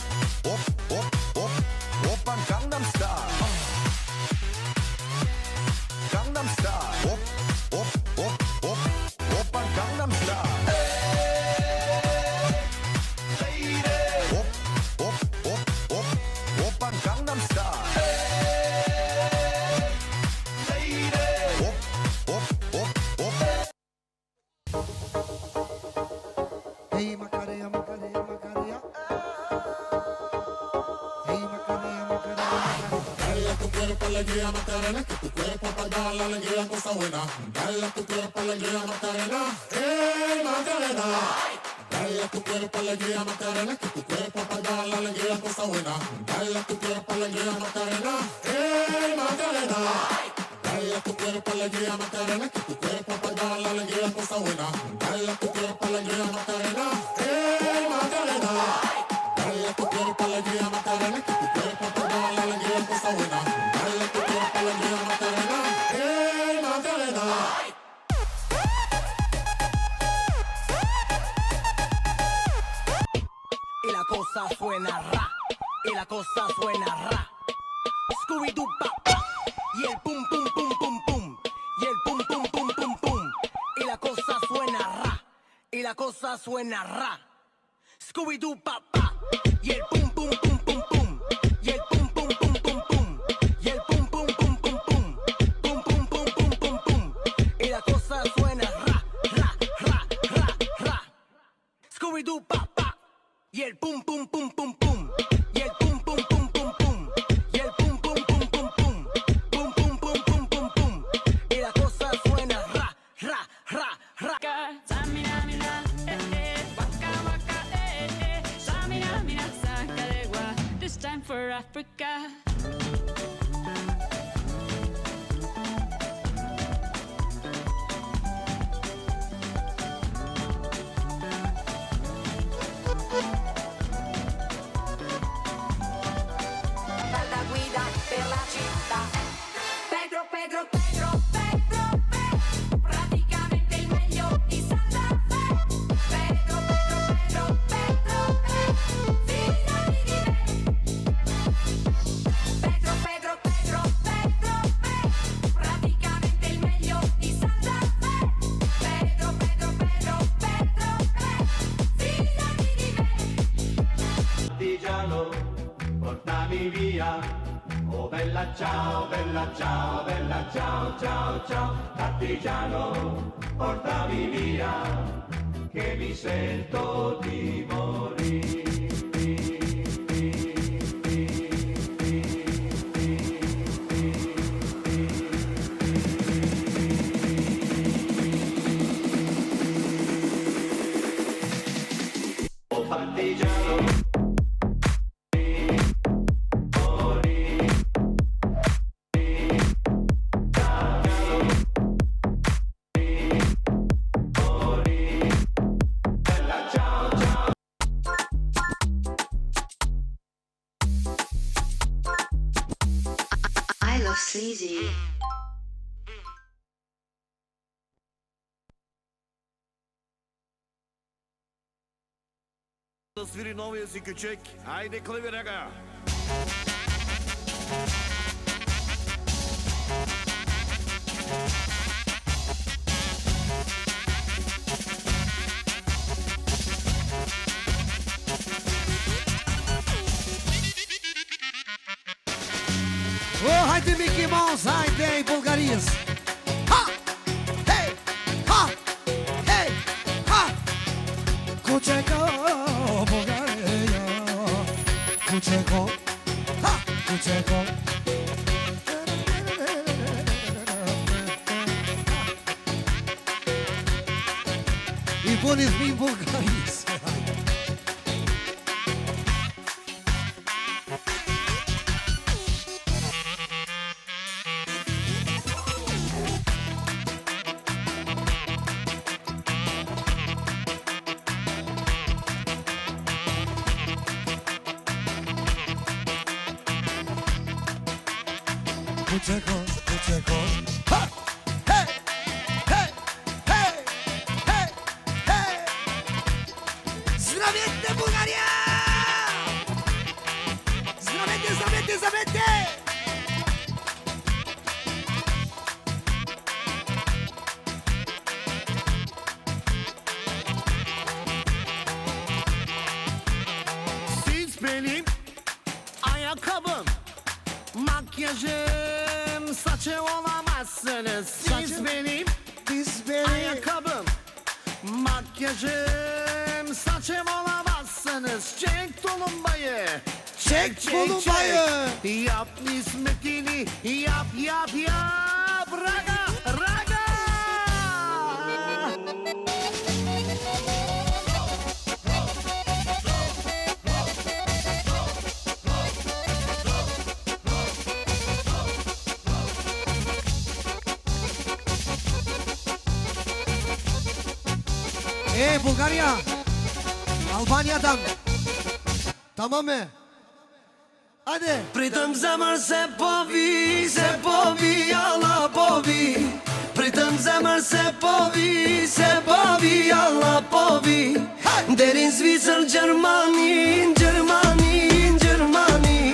오빤 강남스타일 강남스타일 오빤 강남스타일 Lady 오빤 강남스타일 Lady Hey Macarena, Macarena, Macarena. Hey Macarena, Macarena, Macarena. Dale a tu cuerpo alegría Macarena, que tu cuerpo para dar la alegría cosa buena. Dale a tu cuerpo alegría Macarena, hey Macarena. Dale a tu cuerpo alegría Macarena, que tu cuerpo para dar la alegría cosa buena. Dale a tu cuerpo alegría Macarena, hey Macarena. Dale a tu cuerpo alegría Macarena, que tu cuerpo para dar la alegría cosa buena. Dale a tu cuerpo alegría Macarena, hey Macarena. Dale a tu cuerpo alegría Macarena, que tu cuerpo para dar la alegría cosa buena. Dale a tu cuerpo alegría Macarena, hey Macarena. Y la cosa suena ra, y la cosa suena ra. Scooby-Doo pa pa, y el pum pum pum pum pum, y el pum pum pum pum pum. Y la cosa suena ra, y la cosa suena ra. Scooby-Doo pa pa, y el pum pum pum pum pum, y el pum pum pum pum pum, y el pum pum pum pum pum, pum pum pum pum pum pum. Y la cosa suena ra, ra, ra, ra, ra. Scooby-Doo pa pa, y el pum pum pum pum pum, y el pum pum pum pum pum, y el pum pum pum pum pum, pum pum pum pum pum pum. Y la cosa suena ra, ra, ra, ra. Samina, mina, waka, waka, Samina, mina, sakalegua. This time for Africa. Dalla guida per la città. Pedro, Pedro, Pedro, Pedro, Pedro, praticamente il meglio di Santa Fe. Pedro, Pedro, Pedro, Pedro, fidati di me. Pedro, Pedro, Pedro, Pedro, praticamente il meglio di Santa Fe. Pedro, Pedro, Pedro, Pedro, fidati di me. Partigiano, portami via. Oh bella ciao, bella ciao, bella ciao, ciao, ciao. Partigiano, portami via, che mi sento di morire. Oh partigiano. I love sleazy. Да свири новия си кючек. Айде, клавирага! ti Mickey Mouse, hajde i Bulgarisë. Ha! Hey! Ha! Hey! Ha! Kuçeko Bulgaria. Kuçeko. Ha! Kuçeko. I buni fëmijë Bulgarisë. Kuçeko, kuçeko. Ha! Hey! Hey! Hey! Hey! Hey! Zdravite Bulgaria! Zdravite, zdravite, zdravite! Siz benim ayakkabım, makyajım, saçım olamazsınız. Siz benim ayakkabım, makyajım, saçım olamazsınız. Çek tulumbayı, Çek tulumbayı. Yap nispetini, yap yap yap. Raga, raga. Bulgarya. Albanya'dan. Tamam mı? Hadi. Pritëm zemër se po vi, alla po vi. Pritëm zemër se po vi, alla po vi. Deri në Zvicër, Gjermani, Gjermani, Gjermani.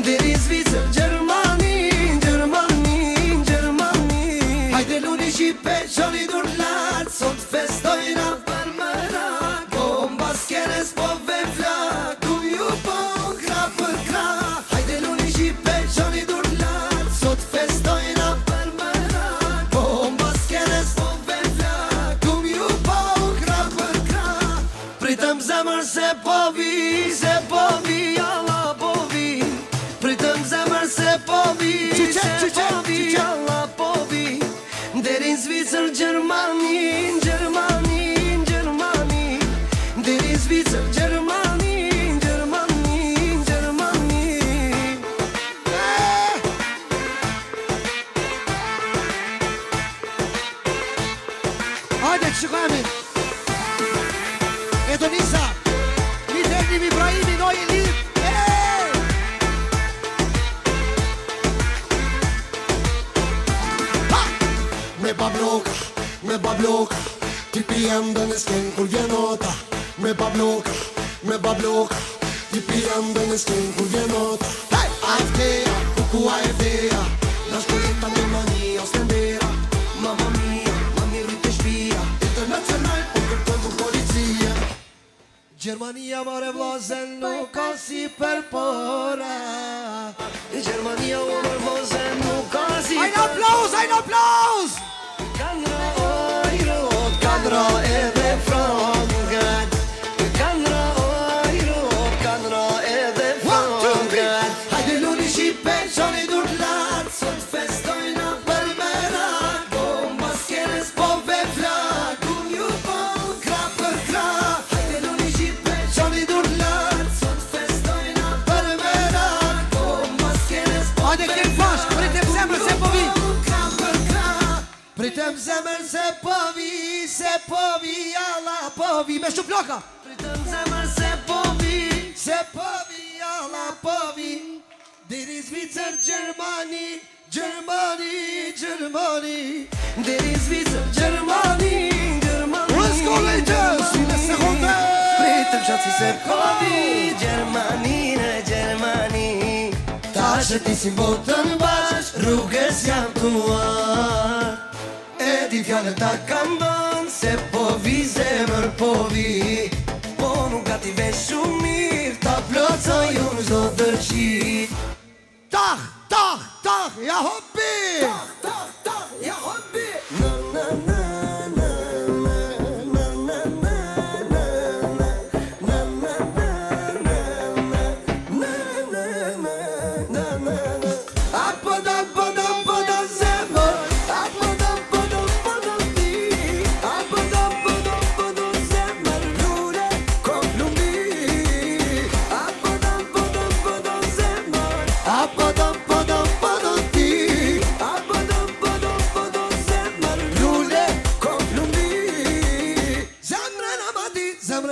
Deri në Zvicër, Gjermani, Gjermani, Gjermani. Hajde luni Shqipe, qoni durlat, sot festojna për mëra. Bomba s'kenes po ve flak, ku ju po kra për kra. Hajde luni Shqipe, qoni durlat, sot festojna për mëra. Bomba s'kenes po ve flak, ku ju po kra për kra. Pritëm zemër se po vi, alla po vi. Pritëm zemër se po vi, alla po vi. Deri në Zvicër, Gjermani, Gjermani, Gjermani. Deri në Zvicër, Gjermani, Gjermani, Gjermani. Hajde, shikojemi. Edonisa. Lidernim Ibrahimi, noi lid. Me babloka, ti pijem dhe në sken kur vjen nota. Me babloka, ti pijem dhe në sken kur vjen nota. Hey! AFD-a, kuku AFD-a. Nashkojit ta Gjermania, stendera. Mamma mia, ma mi rrite shpia. Internacional, po kërkoj ku policia. Gjermania mare vllazen nuk ka si për pora. Gjermania u mërë vllazen nuk ka si për pora. Ajnë aplauz! Kanë ra edhe frangat. Kanë ra edhe frangat. Hajde luni Shqipe, qoni durlat, sot festojna për merak. Bomba s'kenes po ve flak, kun ju po kra për kra. Hajde luni Shqipe, qoni durlat, sot festojna për merak. Bomba s'kenes po ve flak. Hajde kënë fash, pritëm zemër se po vi. Pritëm zemër se po vi, alla po vi. Me shumë ploka. Pritëm zemër se po vi, alla po vi. Deri Zvicër, Gjermani, Gjermani, Gjermani. Deri Zvicër, Gjermani, Gjermani. Let's go ladies, në sekunde. Pritëm qatë se po vi, Gjermani në Gjermani. Ta shëtisim botën bash, rrugës jam tuar. E di fjallën ta kam dënë, se po vi zemër po vi. Po nuk gati vesh shumë mirë, ta plotësoj unë çdo dërqi. Tah, tah, tah. tak, ja hoppi. Ja hobby.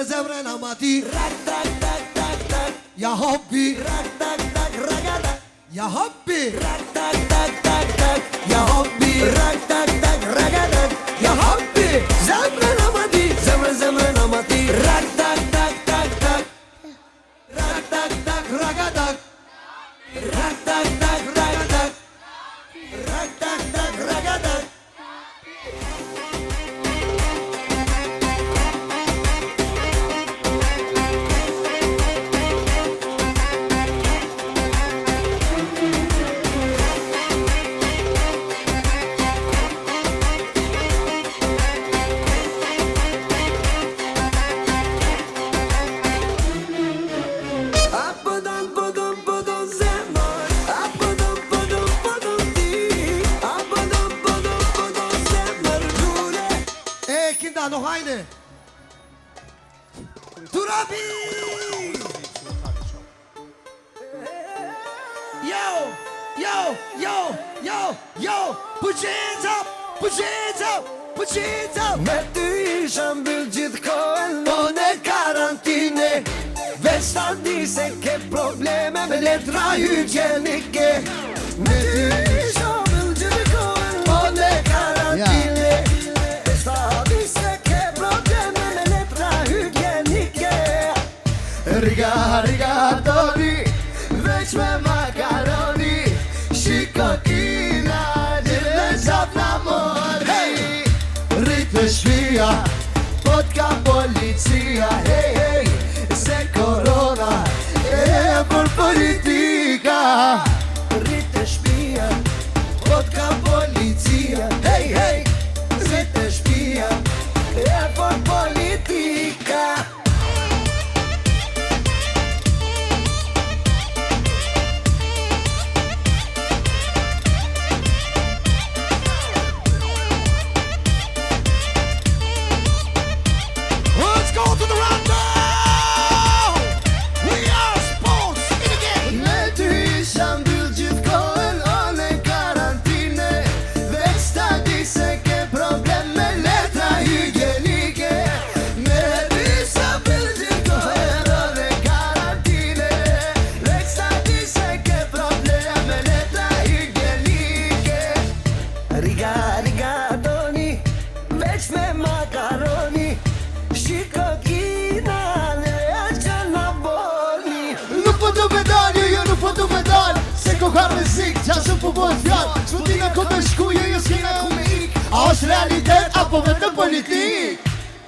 Zemre na mati. Ja hoppi. Ja hoppi. Ja hoppi. Ja hoppi. Zemre na mati. Zemre na mati. Ragadak. Ragadak. Noch eine. Turabi! Yo! Put your hands up! Put your hands up! Put your hands up! Me ty isha mbyll gjithë kohën, në karantine. Veç ta di se ke probleme me letra hygjenike. Me ty isha mbyll gjithë kohën, në karantine. Veç ta di se ke probleme me letra hygjenike. Rigatoni, veç me makaroni. Shikokina, gjellë qap në mori. Rritë shpia, pot ka policia. Hey, se korona e për politika. Rritë shpia, pot ka policia. Hey, rritë shpia, e për politika. Rigatoni, veç me makaroni. Shikokina, ne që në boni. Nuk po të pedal, jo nuk po të pedal. Se ko ka rrezik, qasë po bëhet fjall. Ç'mutina ko me shkuj, jo s'kena ku me ik. A është realitet, apo vetëm politik?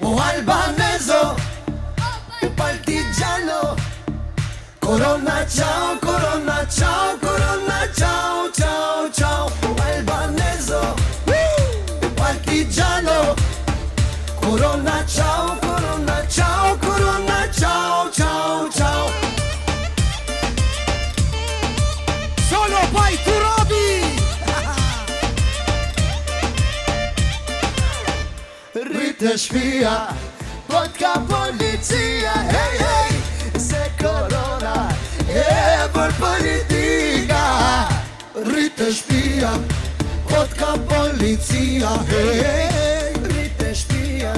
O albanezo, partigiano. Corona ciao, corona ciao, corona ciao, ciao, ciao. O albanezo, partigiano. Corona ciao, corona ciao, corona ciao, ciao, ciao. Solo poi tu Roby. Rritë shpia, pot ka policia. Hey, se korona e për politika. Rritë shpia, pot ka policia. Hey, rritë shpia,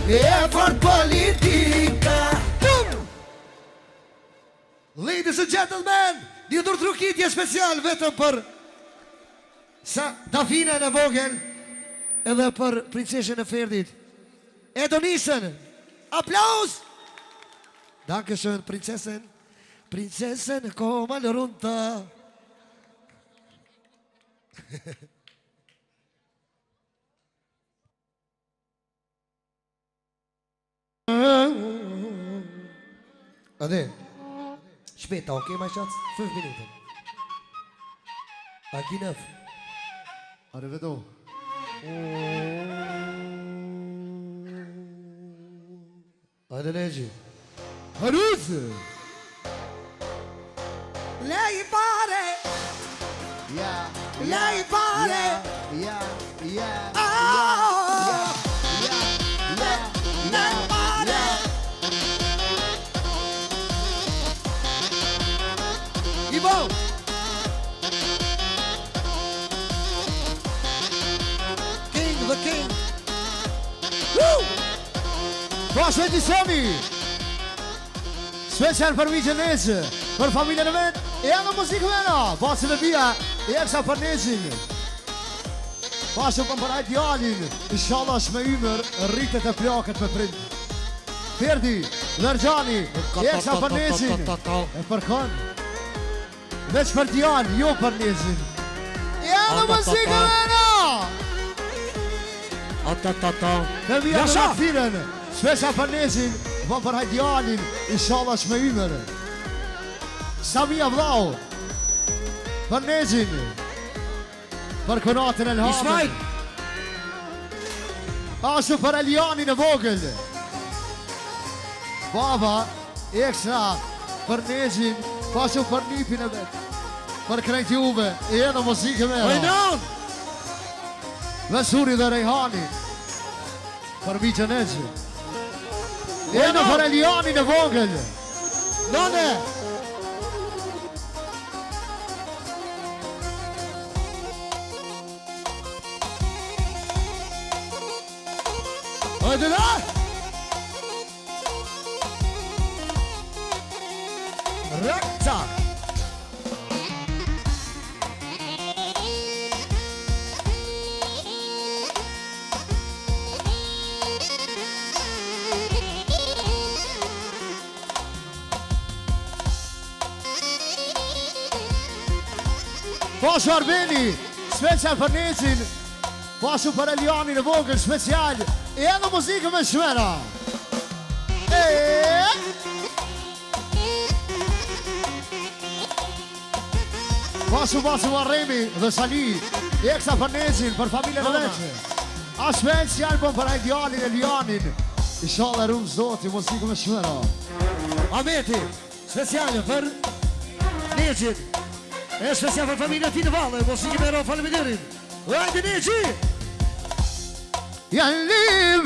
e për politika. Ladies and gentlemen, një ndërtrukitje special vetëm për Dafinën e vogël edhe për princeshën e Ferdit. Edonisën, aplaus! Dankeschön, princessen. Princessen, kom mal runter. Ade, shpeta, okej, my shots? 5 minuten. Aqui não. Arrivedo. Olha, Neji. Haruz! Lei pare, Yeah. lei pare. Yeah. Yeah. Ah, lei pare. Ivo! King, the king. Proszę edicioni! Special për Vigjën Nezë, për familjen e vet, e edhe muzikë vena, pasë në bia, e eksa për Nezin. Pasë për për idealin, inshallah është me ymër, rritet e plakët me prind. Ferdi, Lërgjani, e eksa për Nezin, e për kënë. Veç për djal, jo për Nezin. E edhe muzikë vena! Në vija në firen, special për Nezin, për hajdianin, inshallah është me ymër. Samia Vlau, për Nezin, për konatin e lhamën. Ismail. Ashtu për Elianin e vogël. Baba, ekstra, për Nezin, pashu për nipin e vetë. Për krejt juve, e edhe muzikë me. Rejnan. Vesuri dhe Rejhani, për Vigjën Nezë. E në për Elianin e vogël. Nane. Hajde la! Rakta. Pashu Arbeni, special për Nezin, pashu për Elianin e vogël, special, e edhe muzikë me shmera. Pashu Arremi dhe Sali, e eksa për Nezin, për familjen e vetë. A special për idealin Elianin, inshallah rrumë zoti, muzikë me shmera. Ameti, speciale për Nezin. E special për familja ti në Valle, muzikë me ro falemiderin. Hajde Neji! Jallim!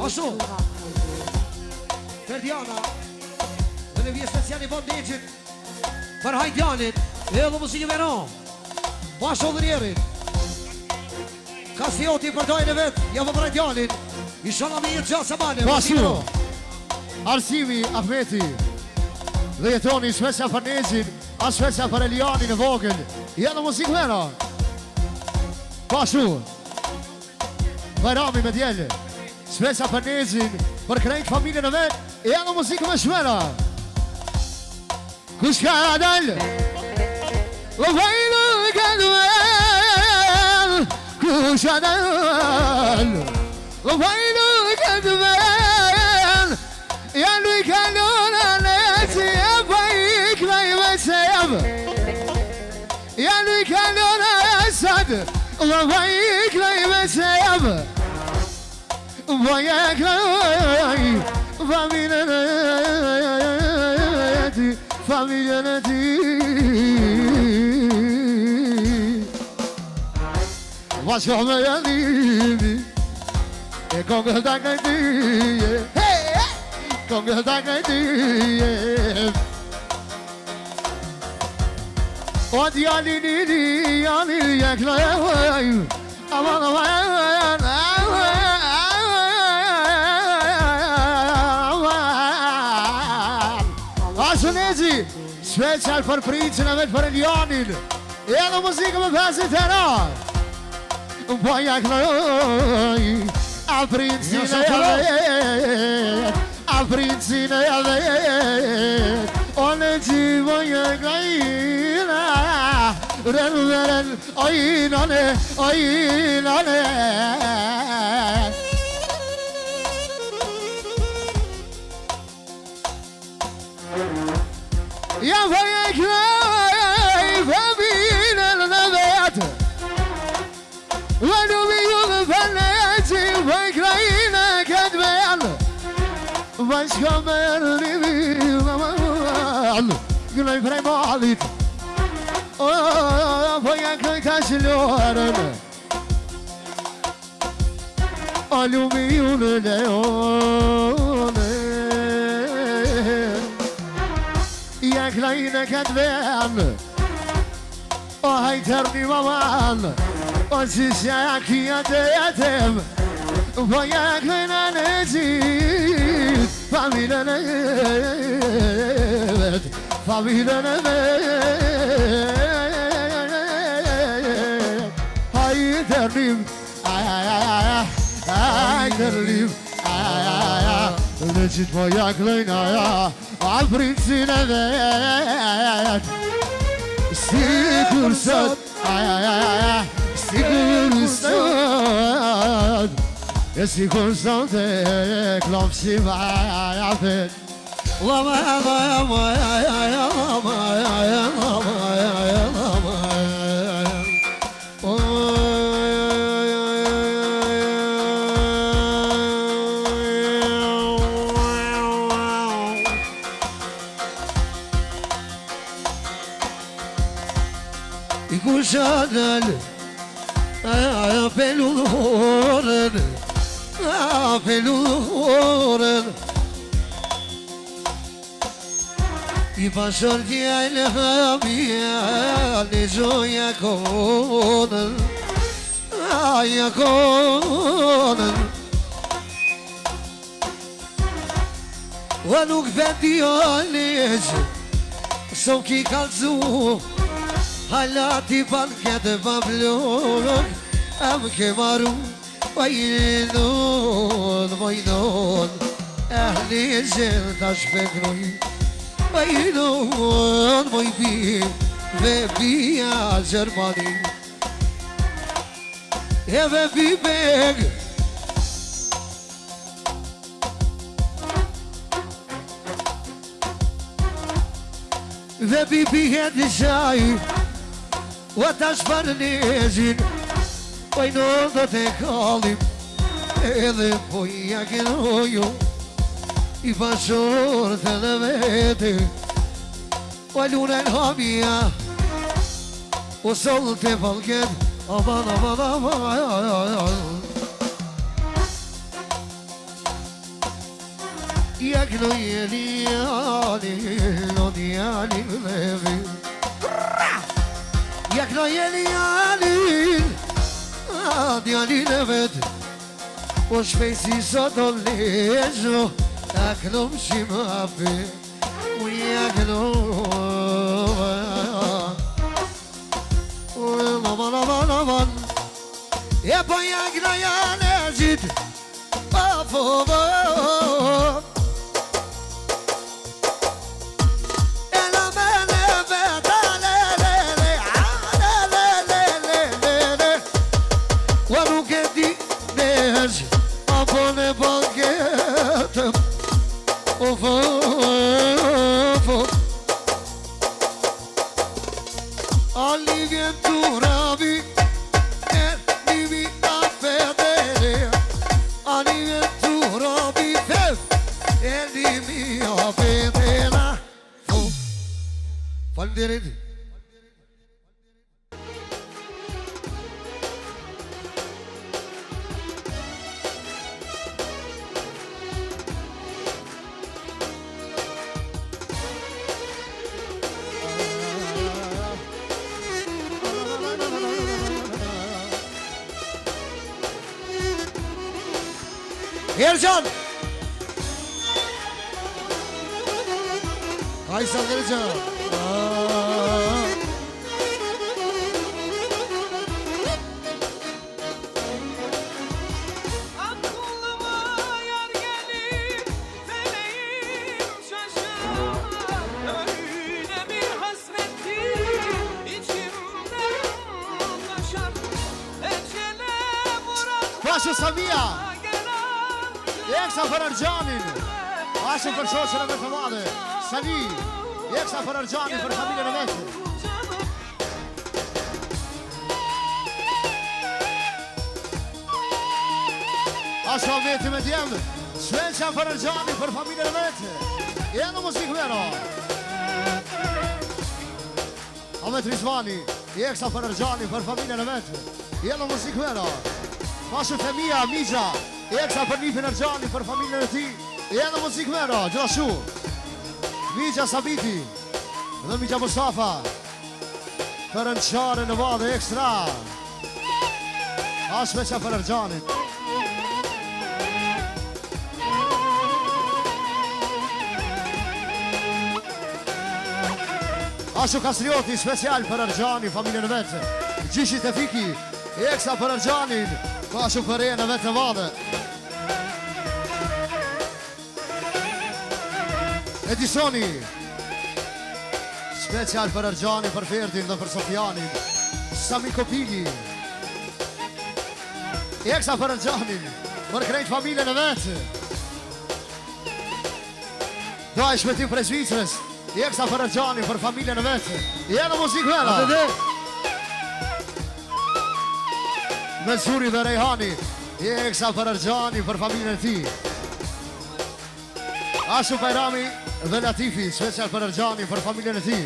Ashtu! Ferdiana, dhe në vje speciali për Nejit, për Hajdianit, e edhe muzikë me ro. Bashkë dhe njerin. Kasioti për dojnë e vetë, javë për Hajdianit, inshallah me jetë gjatë samane. Pashu, Arsimi, Ahmeti, dhe jetoni special për Nezin, a special për Elianin e vogël, jenë muzikë vera. Pashu, Bajrami me djellë, special për Nezin, për krejt familjen e vetë, jenë muzikë me shmera. Kush ka dalë, o vajlu ka duel, kush ka dalë, o vajlu ka duel, janë i kalona në që e bajik me i mesem. Janë i kalona e sadë, o bajik me i mesem. Bajik me familjen e ti, familjen e ti. Bashkë me jalibi, e kongë da kaj ti, kongë da kaj ti. O djali nidi, jali jekla e vaj, aman aman, Ashtu Nezi, special për princin e vetë për Elianin, e edhe muzikë me pesit e ra. Po jakloj, a princin e vetë, a princin e vetë, o në qivo jaklojina, ren, oj nane, كلاي فبين النبات ونبي الفنياتي فكرينا كدبان باش كمر لي بيمان كلاي فريم عليك فيا كلاي تشلورن ألوميون ليون يا كلاينا كدبان هيترني مامان وزيزاك يا ديتم ويا كلاينا نزيد فاميلا نبت فاميلا نبت هيترني هيترني نجد ويا كلاينا عالبرنسي نبت سيكور صوت سيكور صوت يا سيكور صوتك لمشي معايا فين وما يا ما يا ما يا Şadel peluren peluren I pasor diale habia ne joia konen ja konen wa nuk vendi alej so ki kalzu Halati banket bablok am kemaru Vaydon vaydon Ehli zeldaş bekroy Vaydon vay bi ve bi Azerbaycan Eve bi beg Ve bi bi hedişay وتاش فرنيزين وينو تكاليم إذا بويا كنويو يفسر تلميتي ولولا الهامية وصلت فالكت أمان أمان أمان يكنو يلياني لونياني ليفي Jak na jeli Diali levet Po shpejsi sot o leżo Tak no mshi ma pe Jak no Aman aman aman E po jak na janezit Pafo Ercan! Kaysal Ercan! Fascio Samia! Eksa për Erxhanin, ashtë për shoqën e me të madhe, Sali, Jeksa për Ergjani, për familjen e vetë. Asha veti me djemë, Shveqa për Ergjani, për familjen e vetë. Jeno muzikë vero. Ahmet Rizvani, Jeksa për Ergjani, për familjen e vetë. Jeno muzikë vero. Pashu Femia, Mija, Jeksa për Nifin Ergjani, për familjen e ti. Jeno muzikë vero, gjithashtu. Mija Sabiti dhe Mija Mustafa për në qare në vadhe ekstra. A Shveqa për Ergjani. Ashu Kastrioti, special për Ergjani, familjen e vetë. Gjishit e Fiki, Eksa për Ergjanin, Ashu për e në vetë në vadhe. Edisoni, special për Ergjani, për Ferdin dhe për Sofianin. Sami Kopili, Eksa për Ergjanin, për krejt familjen e vetë. Da i shmetim për Zvicrës. Jeksa për Ergjani, për familjen e vetë. Jena muzikë vera. Mensuri dhe Rejhani. Jeksa për Ergjani, për familjen e ti. Ashu Bajrami dhe Latifi, special për Ergjani, për familjen e ti.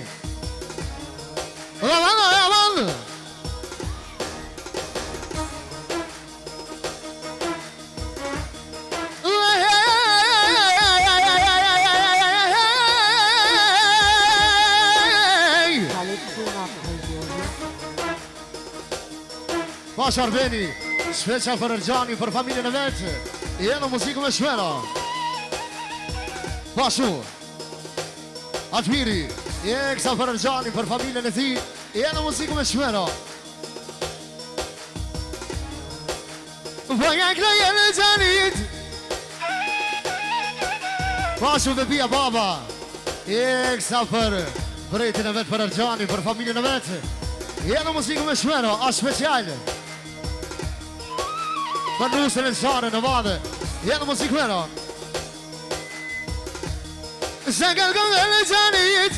Ravan! Pash Arbeni, special për Ergjani, për familjen e vetë. Jeno muzikë me shmera. Pashu Atmiri, Jeksa për Ergjani, për familjen e ti. Jeno muzikë me shmera. Vajak në jenë Ergjanit. Pashu dhe Bia Baba, Jeksa për brejtin e vetë për Ergjani, për familjen e vetë. Jeno muzikë me shmera, a speciale. Për nusën e share në vadhe. Jenë muzikë vera. Se kërkëm dhe Ergjanit.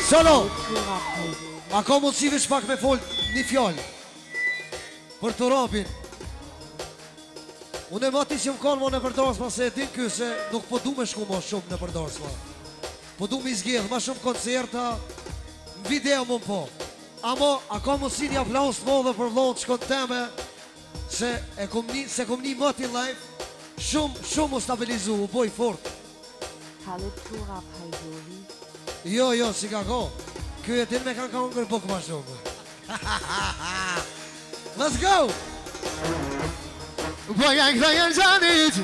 Solo, a ka mundësi veç pak me folë një fjallë për të rapin. Unë e mati që më kanë më në përdarsma, se e din kjo se nuk po du me shku ma shumë në përdarsma. Po du me izgjedh ma shumë koncerta, video më po. Amo, a ka mundësi një aplaus të modhe për vlonë të shkon teme, se kom një mati live, shumë u stabilizu, u boj fort. Jo, si ka ko. Kjo e din me kanë ka unë buk ma shumë. Let's go! Vajak në Ergjanit.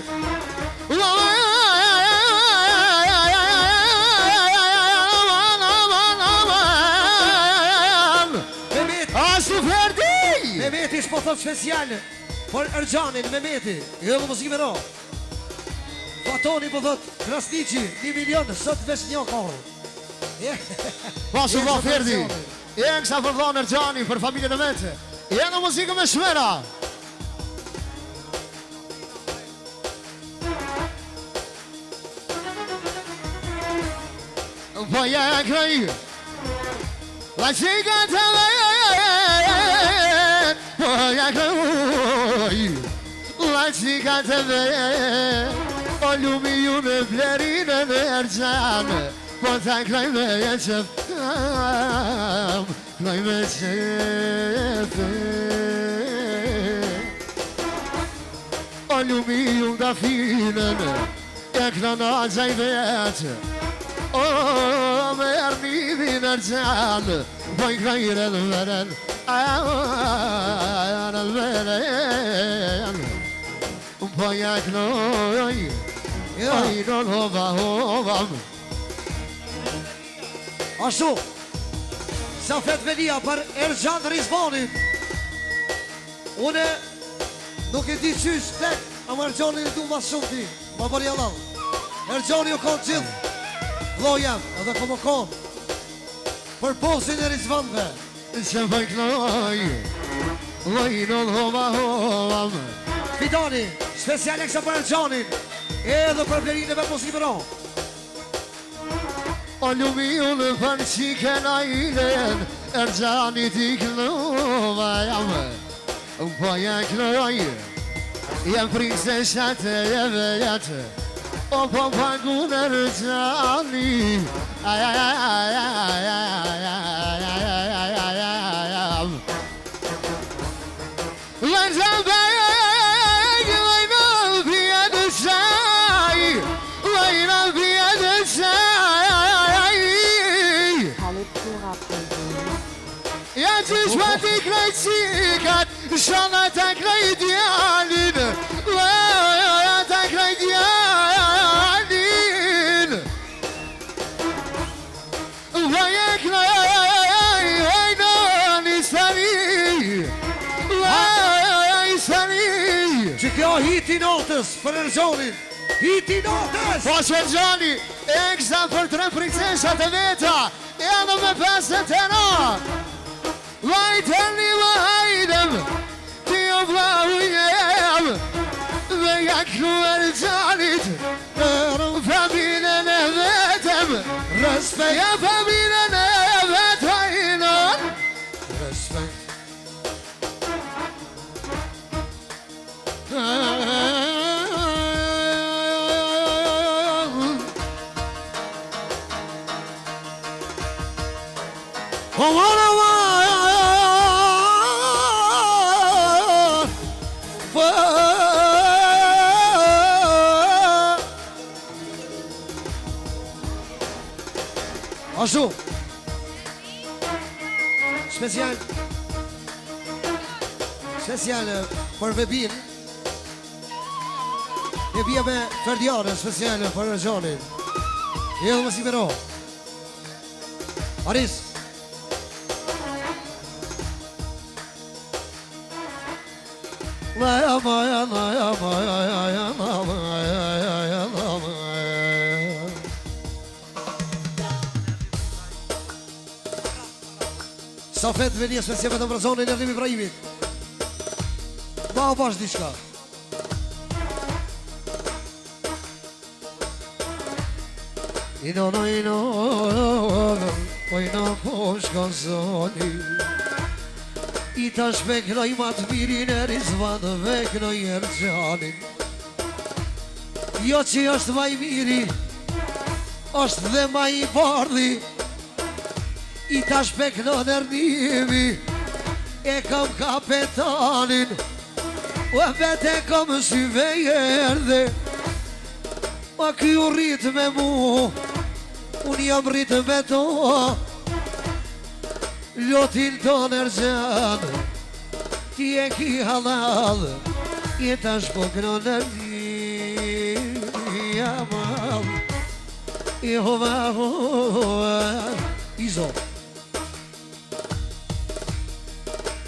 Mehmeti shpo thot special për Ergjanin, Mehmeti. Jo dhe muzikë me ro. Fatoni po thot Krasniqi, 1 milion, sot vesh një kohë. Pasu va Ferdi. Jeksa për dhonë Ergjani, për familjen e vetë. Jenë muzikë me shmera. Vajak në i. La qika të vejet. Vajak në i. La qika të vejet. O lumi ju me blerinë në Ergjanë. Po ta klaj me qef. Klaj me qef. O lumi ju nga finën. E këna gjaj vetë. O, me arnimin Ergjanë. Po i klajre në veren. Në veren. Po jak noj. Oj, në hova. Ashtu, sa fet velia për Ergjan Rizvani. Une nuk e di qysh tek, ama Ergjani i du ma shumë ti, ma bërja lau. Ergjani ju konë gjithë, vlojem, edhe këmë konë, për posin e Rizvanve. Që pëjknoj, lojnë hova. Fidani, Special ekstra për Erxhanin. Edhe për Blerinëve mos i bëron. O lumi unë për qike na ilen Erxhani t'i këllova jam Po këlloj Jem prinse shate e vejate O po pagun Erxhani Qysh ma t'i krejt qikat Shana t'a krejt djalin T'a krejt djalin Vaje krejt Vajnoni sani Sani Që kjo hiti notës për Erxhanin. Hiti notës. Po që Erxhani Eksa për 3 princeshat e veta Janë me 59 Vajtëni vajdem Ti o vlau jem Dhe jakru Erxhanit Familjen e vetem Respeja familjen e vetajnon Respekt. Ashtu. Special për Vebin. Vebia me Ferdiane, special për Erxhanin. Edhe mos i bëro. Aris. Safet veni special vetëm për zonën e Erdim Ibrahimit. Ma o bash diçka. Ino po shkon zoni I tash me knoj matë mirin e rizvanëve knoj Erxhanin Jo që është ma i miri është dhe ma i bardhi I tash me knoj nërnimi E kam kapetanin O vete kam syve jerdhe Ma ky u rritë me mu Unë jam rritë me to Lotin ton Erxhan Ti e ki halal I tash po kënë Jamal I hova Izo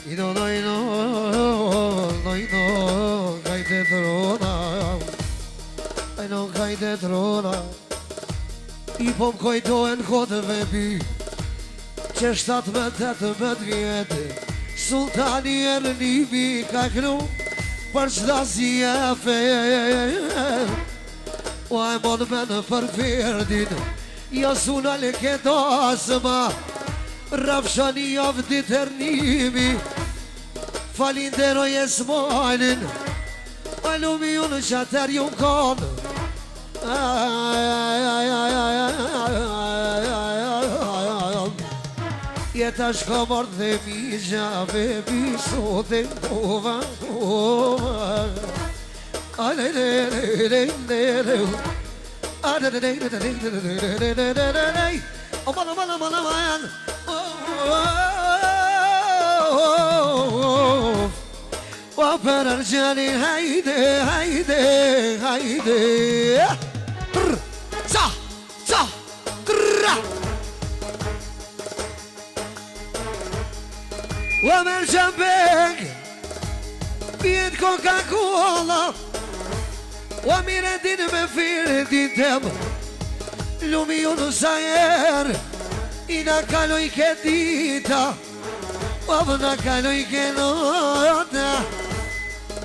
Ino Kajte trona Ajno kajte trona I po m'kojtojnë kodëve bi Që 17-18 vjetë Sultani Erlimi ka kru Për qda si e fe O e mon me në për Ferdin Jo suna le këtë asma Rafshani javdi tërnimi Falinderoj e smanin Alumi unë qatër ju konë Jeta shko mërë dhe mi gjave Bisote kova O për Erxhanin hajde Ca O me Erxhanbek Pjet Coca-Cola O mire din me Ferdin tem Lumi unë sa er I na kaloj ke dita O na kaloj ke nota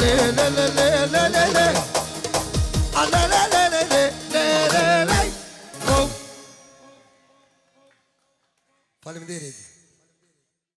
le le le le le le le. A le le le le le le le le. Faleminderit.